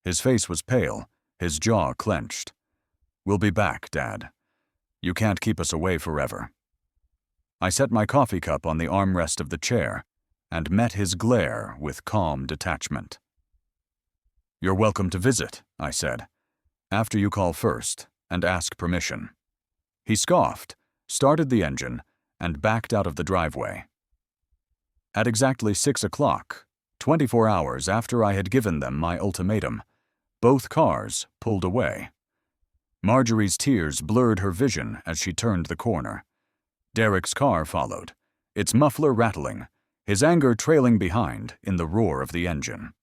His face was pale, his jaw clenched. "We'll be back, Dad. You can't keep us away forever." I set my coffee cup on the armrest of the chair and met his glare with calm detachment. "You're welcome to visit," I said, "after you call first and ask permission." He scoffed, started the engine, and backed out of the driveway. At exactly 6 o'clock, 24 hours after I had given them my ultimatum, both cars pulled away. Marjorie's tears blurred her vision as she turned the corner. Derek's car followed, its muffler rattling, his anger trailing behind in the roar of the engine.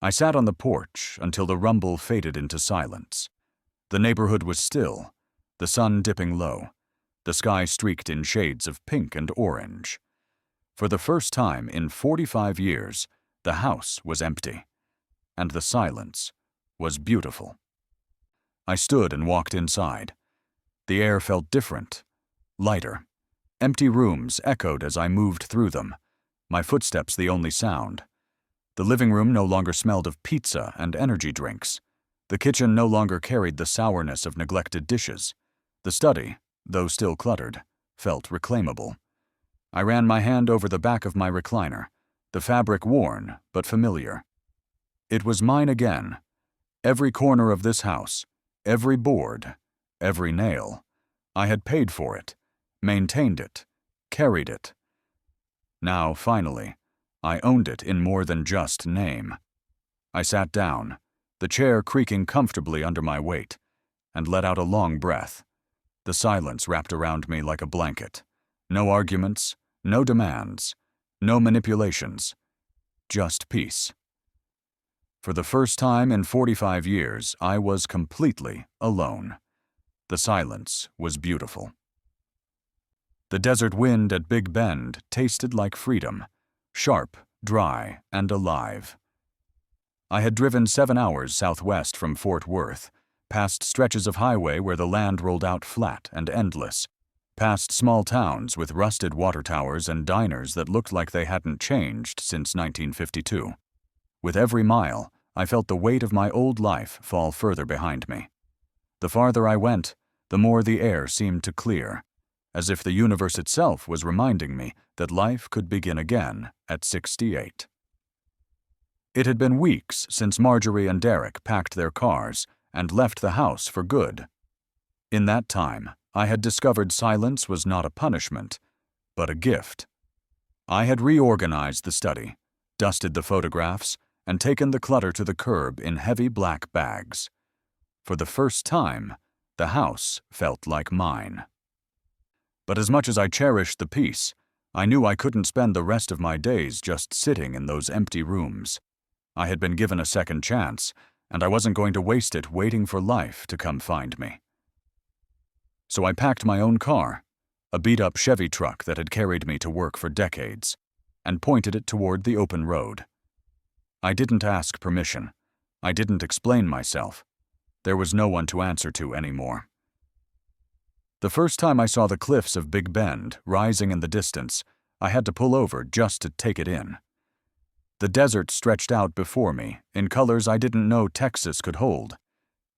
I sat on the porch until the rumble faded into silence. The neighborhood was still, the sun dipping low, the sky streaked in shades of pink and orange. For the first time in 45 years, the house was empty, and the silence was beautiful. I stood and walked inside. The air felt different, lighter. Empty rooms echoed as I moved through them, my footsteps the only sound. The living room no longer smelled of pizza and energy drinks. The kitchen no longer carried the sourness of neglected dishes. The study, though still cluttered, felt reclaimable. I ran my hand over the back of my recliner, the fabric worn but familiar. It was mine again. Every corner of this house, every board, every nail. I had paid for it, maintained it, carried it. Now, finally, I owned it in more than just name. I sat down, the chair creaking comfortably under my weight, and let out a long breath. The silence wrapped around me like a blanket. No arguments, no demands, no manipulations, just peace. For the first time in 45 years, I was completely alone. The silence was beautiful. The desert wind at Big Bend tasted like freedom, sharp, dry, and alive. I had driven 7 hours southwest from Fort Worth, past stretches of highway where the land rolled out flat and endless, past small towns with rusted water towers and diners that looked like they hadn't changed since 1952. With every mile, I felt the weight of my old life fall further behind me. The farther I went, the more the air seemed to clear, as if the universe itself was reminding me that life could begin again at 68. It had been weeks since Marjorie and Derek packed their cars and left the house for good. In that time, I had discovered silence was not a punishment, but a gift. I had reorganized the study, dusted the photographs, and taken the clutter to the curb in heavy black bags. For the first time, the house felt like mine. But as much as I cherished the peace, I knew I couldn't spend the rest of my days just sitting in those empty rooms. I had been given a second chance, and I wasn't going to waste it waiting for life to come find me. So I packed my own car, a beat-up Chevy truck that had carried me to work for decades, and pointed it toward the open road. I didn't ask permission. I didn't explain myself. There was no one to answer to anymore. The first time I saw the cliffs of Big Bend rising in the distance, I had to pull over just to take it in. The desert stretched out before me in colors I didn't know Texas could hold.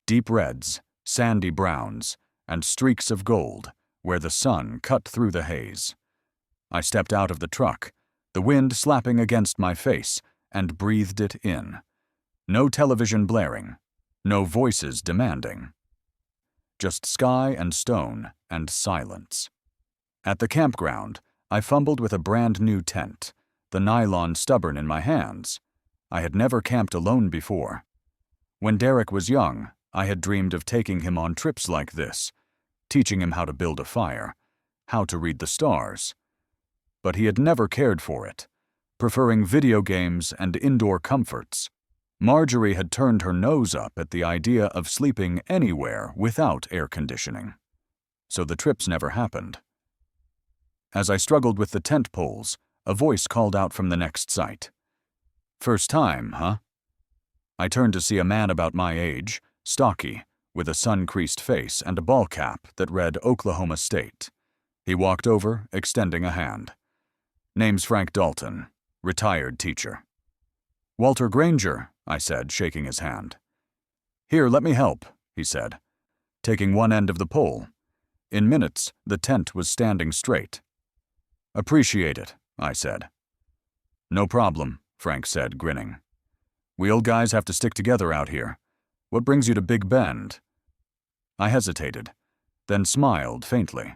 Deep reds, sandy browns, and streaks of gold where the sun cut through the haze. I stepped out of the truck, the wind slapping against my face, and breathed it in. No television blaring, no voices demanding. Just sky and stone and silence. At the campground, I fumbled with a brand new tent, the nylon stubborn in my hands. I had never camped alone before. When Derek was young, I had dreamed of taking him on trips like this, teaching him how to build a fire, how to read the stars. But he had never cared for it, preferring video games and indoor comforts. Marjorie had turned her nose up at the idea of sleeping anywhere without air conditioning. So the trips never happened. As I struggled with the tent poles, a voice called out from the next site. "First time, huh?" I turned to see a man about my age, stocky, with a sun-creased face and a ball cap that read Oklahoma State. He walked over, extending a hand. "Name's Frank Dalton, retired teacher." "Walter Granger," I said, shaking his hand. "Here, let me help," he said, taking one end of the pole. In minutes, the tent was standing straight. "Appreciate it," I said. "No problem," Frank said, grinning. "We old guys have to stick together out here. What brings you to Big Bend?" I hesitated, then smiled faintly.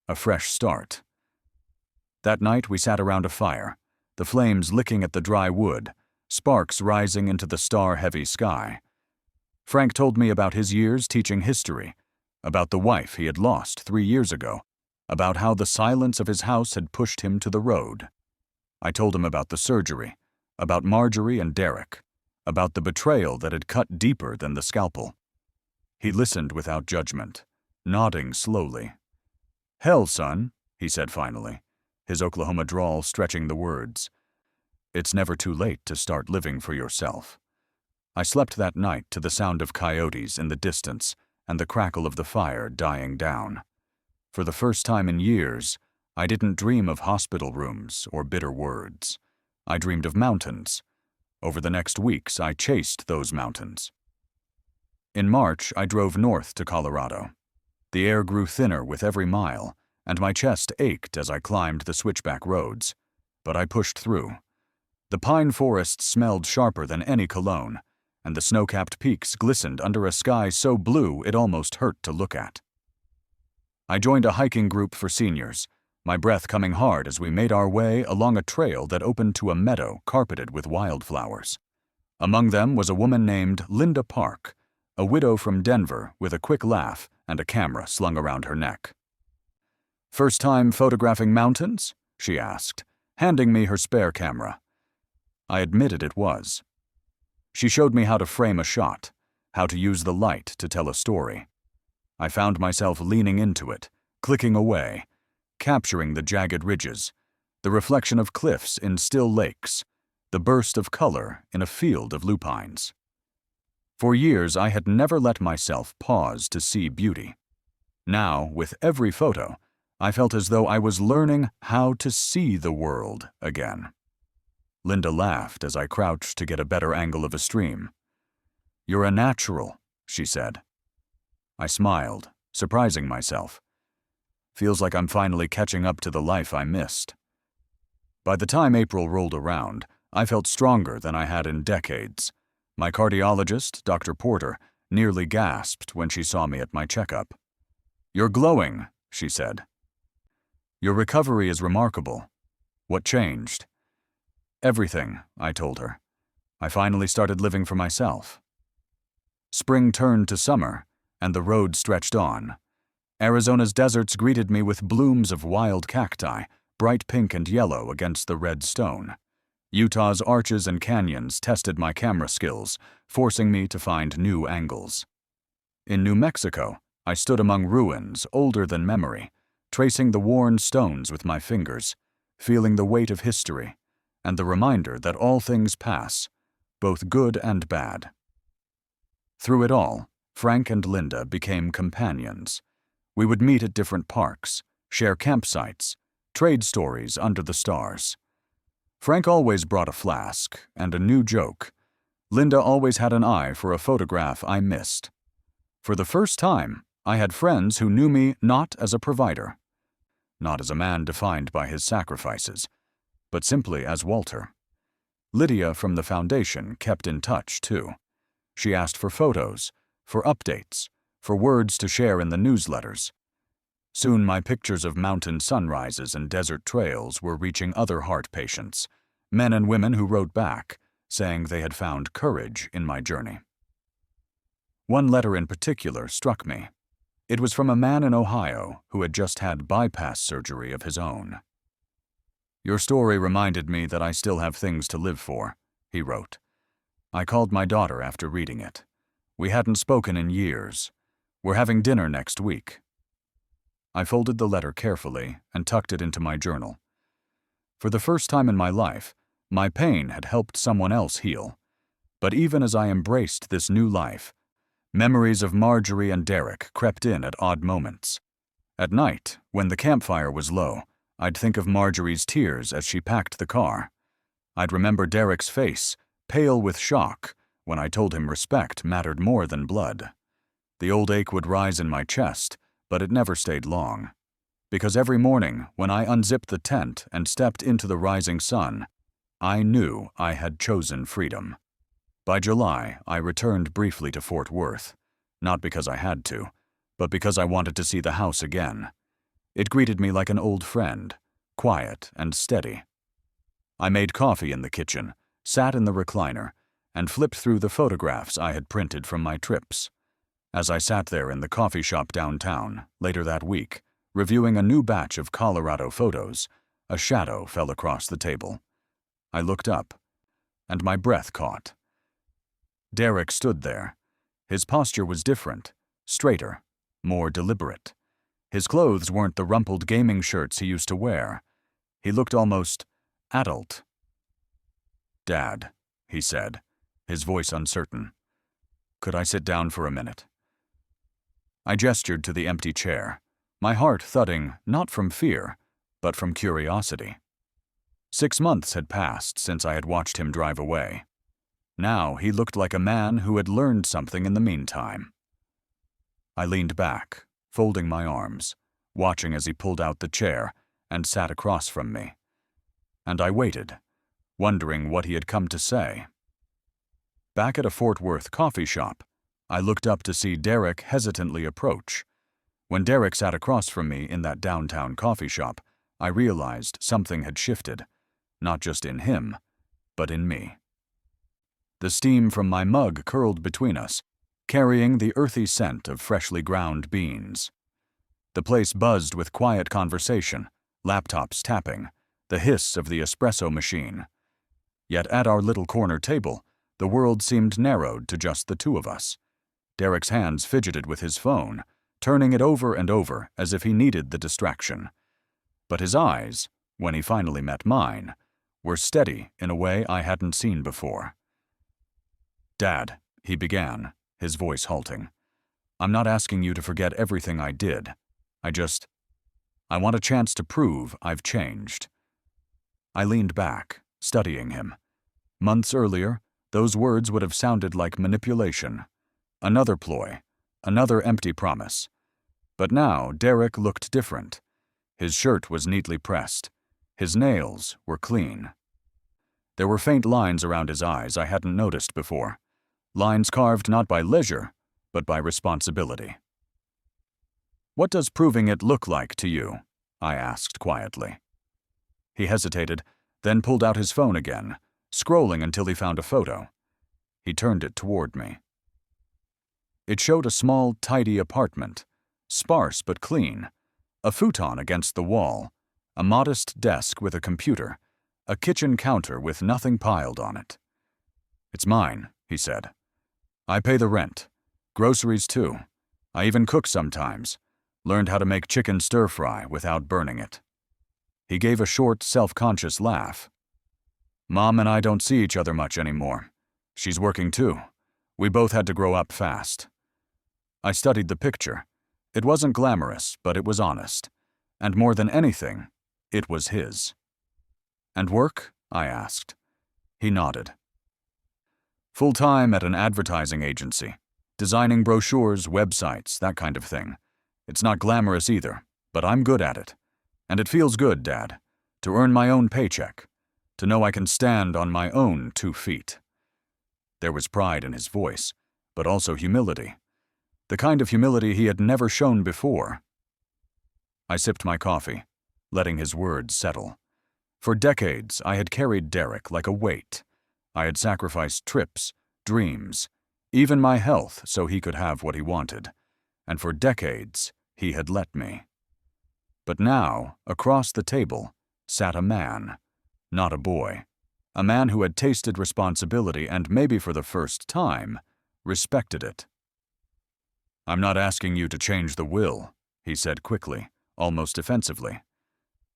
A fresh start. That night we sat around a fire, the flames licking at the dry wood, sparks rising into the star-heavy sky. Frank told me about his years teaching history, about the wife he had lost 3 years ago, about how the silence of his house had pushed him to the road. I told him about the surgery, about Marjorie and Derek, about the betrayal that had cut deeper than the scalpel. He listened without judgment, nodding slowly. "Hell, son," he said finally, his Oklahoma drawl stretching the words. "It's never too late to start living for yourself." I slept that night to the sound of coyotes in the distance and the crackle of the fire dying down. For the first time in years, I didn't dream of hospital rooms or bitter words. I dreamed of mountains. Over the next weeks, I chased those mountains. In March, I drove north to Colorado. The air grew thinner with every mile, and my chest ached as I climbed the switchback roads. But I pushed through. The pine forests smelled sharper than any cologne, and the snow-capped peaks glistened under a sky so blue it almost hurt to look at. I joined a hiking group for seniors, my breath coming hard as we made our way along a trail that opened to a meadow carpeted with wildflowers. Among them was a woman named Linda Park, a widow from Denver with a quick laugh and a camera slung around her neck. "First time photographing mountains?" she asked, handing me her spare camera. I admitted it was. She showed me how to frame a shot, how to use the light to tell a story. I found myself leaning into it, clicking away, capturing the jagged ridges, the reflection of cliffs in still lakes, the burst of color in a field of lupines. For years, I had never let myself pause to see beauty. Now, with every photo, I felt as though I was learning how to see the world again. Linda laughed as I crouched to get a better angle of a stream. "You're a natural," she said. I smiled, surprising myself. Feels like I'm finally catching up to the life I missed. By the time April rolled around, I felt stronger than I had in decades. My cardiologist, Dr. Porter, nearly gasped when she saw me at my checkup. "You're glowing," she said. "Your recovery is remarkable. What changed?" "Everything," I told her. "I finally started living for myself." Spring turned to summer, and the road stretched on. Arizona's deserts greeted me with blooms of wild cacti, bright pink and yellow against the red stone. Utah's arches and canyons tested my camera skills, forcing me to find new angles. In New Mexico, I stood among ruins older than memory, tracing the worn stones with my fingers, feeling the weight of history, and the reminder that all things pass, both good and bad. Through it all, Frank and Linda became companions. We would meet at different parks, share campsites, trade stories under the stars. Frank always brought a flask and a new joke. Linda always had an eye for a photograph I missed. For the first time, I had friends who knew me not as a provider, not as a man defined by his sacrifices, but simply as Walter. Lydia from the foundation kept in touch, too. She asked for photos, for updates, for words to share in the newsletters. Soon my pictures of mountain sunrises and desert trails were reaching other heart patients, men and women who wrote back, saying they had found courage in my journey. One letter in particular struck me. It was from a man in Ohio who had just had bypass surgery of his own. "Your story reminded me that I still have things to live for," he wrote. "I called my daughter after reading it. We hadn't spoken in years. We're having dinner next week." I folded the letter carefully and tucked it into my journal. For the first time in my life, my pain had helped someone else heal. But even as I embraced this new life, memories of Marjorie and Derek crept in at odd moments. At night, when the campfire was low, I'd think of Marjorie's tears as she packed the car. I'd remember Derek's face, pale with shock, when I told him respect mattered more than blood. The old ache would rise in my chest, but it never stayed long. Because every morning, when I unzipped the tent and stepped into the rising sun, I knew I had chosen freedom. By July, I returned briefly to Fort Worth, not because I had to, but because I wanted to see the house again. It greeted me like an old friend, quiet and steady. I made coffee in the kitchen, sat in the recliner, and flipped through the photographs I had printed from my trips. As I sat there in the coffee shop downtown, later that week, reviewing a new batch of Colorado photos, a shadow fell across the table. I looked up, and my breath caught. Derek stood there. His posture was different, straighter, more deliberate. His clothes weren't the rumpled gaming shirts he used to wear. He looked almost adult. "Dad," he said, his voice uncertain. "Could I sit down for a minute?" I gestured to the empty chair, my heart thudding not from fear, but from curiosity. 6 months had passed since I had watched him drive away. Now he looked like a man who had learned something in the meantime. I leaned back, folding my arms, watching as he pulled out the chair and sat across from me. And I waited, wondering what he had come to say. Back at a Fort Worth coffee shop, I looked up to see Derek hesitantly approach. When Derek sat across from me in that downtown coffee shop, I realized something had shifted, not just in him, but in me. The steam from my mug curled between us, carrying the earthy scent of freshly ground beans. The place buzzed with quiet conversation, laptops tapping, the hiss of the espresso machine. Yet at our little corner table, the world seemed narrowed to just the two of us. Derek's hands fidgeted with his phone, turning it over and over as if he needed the distraction. But his eyes, when he finally met mine, were steady in a way I hadn't seen before. "Dad," he began, his voice halting, "I'm not asking you to forget everything I did. I want a chance to prove I've changed." I leaned back, studying him. Months earlier, those words would have sounded like manipulation. Another ploy, another empty promise. But now Derek looked different. His shirt was neatly pressed. His nails were clean. There were faint lines around his eyes I hadn't noticed before. Lines carved not by leisure, but by responsibility. "What does proving it look like to you?" I asked quietly. He hesitated, then pulled out his phone again, scrolling until he found a photo. He turned it toward me. It showed a small, tidy apartment, sparse but clean, a futon against the wall, a modest desk with a computer, a kitchen counter with nothing piled on it. "It's mine," he said. "I pay the rent. Groceries too. I even cook sometimes. Learned how to make chicken stir-fry without burning it." He gave a short, self-conscious laugh. "Mom and I don't see each other much anymore. She's working too. We both had to grow up fast." I studied the picture. It wasn't glamorous, but it was honest. And more than anything, it was his. "And work?" I asked. He nodded. "Full-time at an advertising agency. Designing brochures, websites, that kind of thing. It's not glamorous either, but I'm good at it. And it feels good, Dad, to earn my own paycheck, to know I can stand on my own 2 feet. There was pride in his voice, but also humility. The kind of humility he had never shown before. I sipped my coffee, letting his words settle. For decades, I had carried Derek like a weight. I had sacrificed trips, dreams, even my health so he could have what he wanted. And for decades, he had let me. But now, across the table, sat a man, not a boy. A man who had tasted responsibility and, maybe for the first time, respected it. "I'm not asking you to change the will," he said quickly, almost defensively.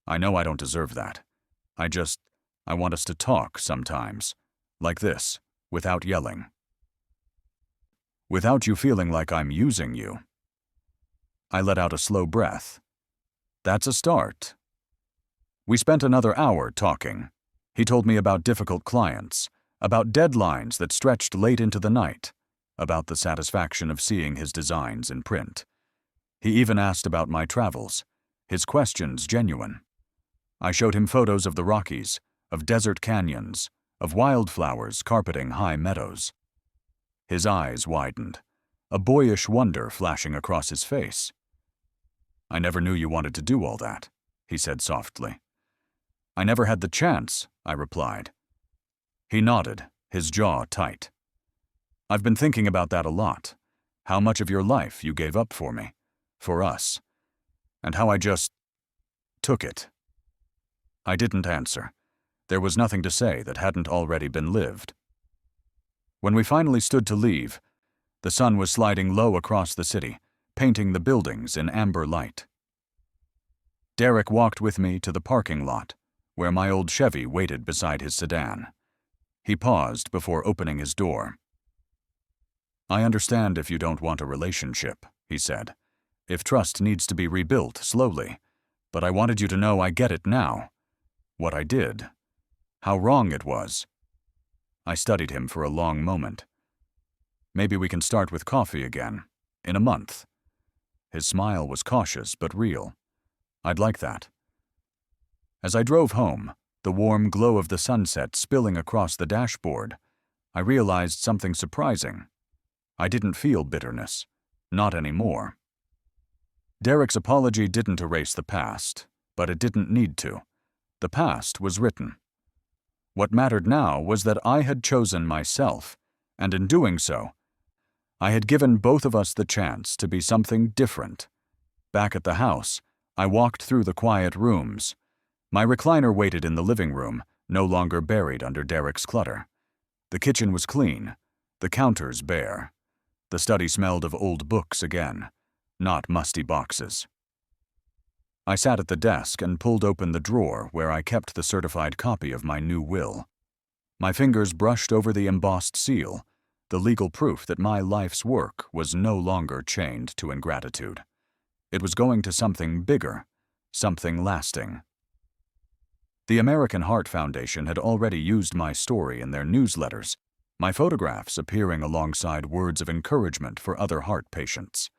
"I know I don't deserve that. I want us to talk sometimes, like this, without yelling. Without you feeling like I'm using you." I let out a slow breath. That's a start. We spent another hour talking. He told me about difficult clients, about deadlines that stretched late into the night, about the satisfaction of seeing his designs in print. He even asked about my travels, his questions genuine. I showed him photos of the Rockies, of desert canyons, of wildflowers carpeting high meadows. His eyes widened, a boyish wonder flashing across his face. "I never knew you wanted to do all that," he said softly. "I never had the chance," I replied. He nodded, his jaw tight. "I've been thinking about that a lot, how much of your life you gave up for me, for us, and how I just took it." I didn't answer. There was nothing to say that hadn't already been lived. When we finally stood to leave, the sun was sliding low across the city, painting the buildings in amber light. Derek walked with me to the parking lot, where my old Chevy waited beside his sedan. He paused before opening his door. "I understand if you don't want a relationship," he said. "If trust needs to be rebuilt slowly. But I wanted you to know I get it now. What I did. How wrong it was." I studied him for a long moment. "Maybe we can start with coffee again, in a month." His smile was cautious but real. "I'd like that." As I drove home, the warm glow of the sunset spilling across the dashboard, I realized something surprising. I didn't feel bitterness. Not anymore. Derek's apology didn't erase the past, but it didn't need to. The past was written. What mattered now was that I had chosen myself, and in doing so, I had given both of us the chance to be something different. Back at the house, I walked through the quiet rooms. My recliner waited in the living room, no longer buried under Derek's clutter. The kitchen was clean, the counters bare. The study smelled of old books again, not musty boxes. I sat at the desk and pulled open the drawer where I kept the certified copy of my new will. My fingers brushed over the embossed seal, the legal proof that my life's work was no longer chained to ingratitude. It was going to something bigger, something lasting. The American Heart Foundation had already used my story in their newsletters, my photographs appearing alongside words of encouragement for other heart patients.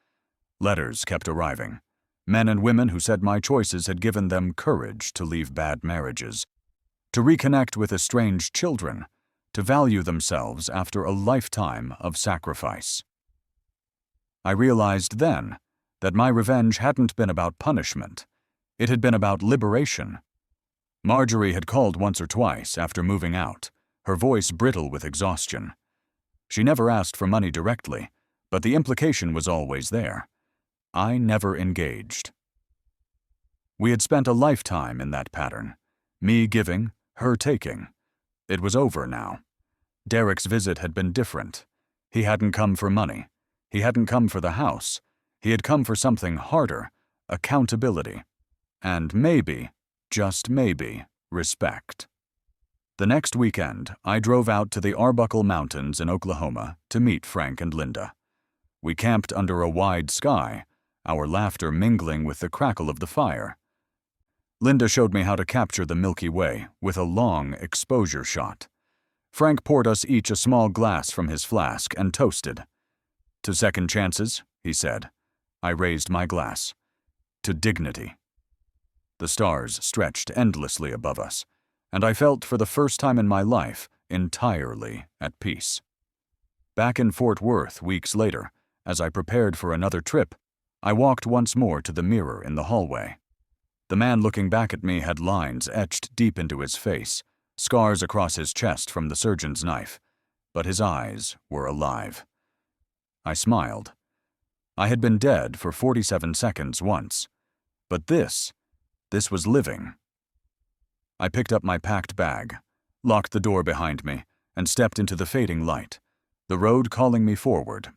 Letters kept arriving. Men and women who said my choices had given them courage to leave bad marriages, to reconnect with estranged children, to value themselves after a lifetime of sacrifice. I realized then that my revenge hadn't been about punishment. It had been about liberation. Marjorie had called once or twice after moving out, her voice brittle with exhaustion. She never asked for money directly, but the implication was always there. I never engaged. We had spent a lifetime in that pattern, me giving, her taking. It was over now. Derek's visit had been different. He hadn't come for money. He hadn't come for the house. He had come for something harder, accountability. And maybe, just maybe, respect. The next weekend, I drove out to the Arbuckle Mountains in Oklahoma to meet Frank and Linda. We camped under a wide sky, our laughter mingling with the crackle of the fire. Linda showed me how to capture the Milky Way with a long exposure shot. Frank poured us each a small glass from his flask and toasted. "To second chances," he said. I raised my glass. "To dignity." The stars stretched endlessly above us, and I felt for the first time in my life entirely at peace. Back in Fort Worth weeks later, as I prepared for another trip, I walked once more to the mirror in the hallway. The man looking back at me had lines etched deep into his face, scars across his chest from the surgeon's knife, but his eyes were alive. I smiled. I had been dead for 47 seconds once, but this was living. I picked up my packed bag, locked the door behind me, and stepped into the fading light, the road calling me forward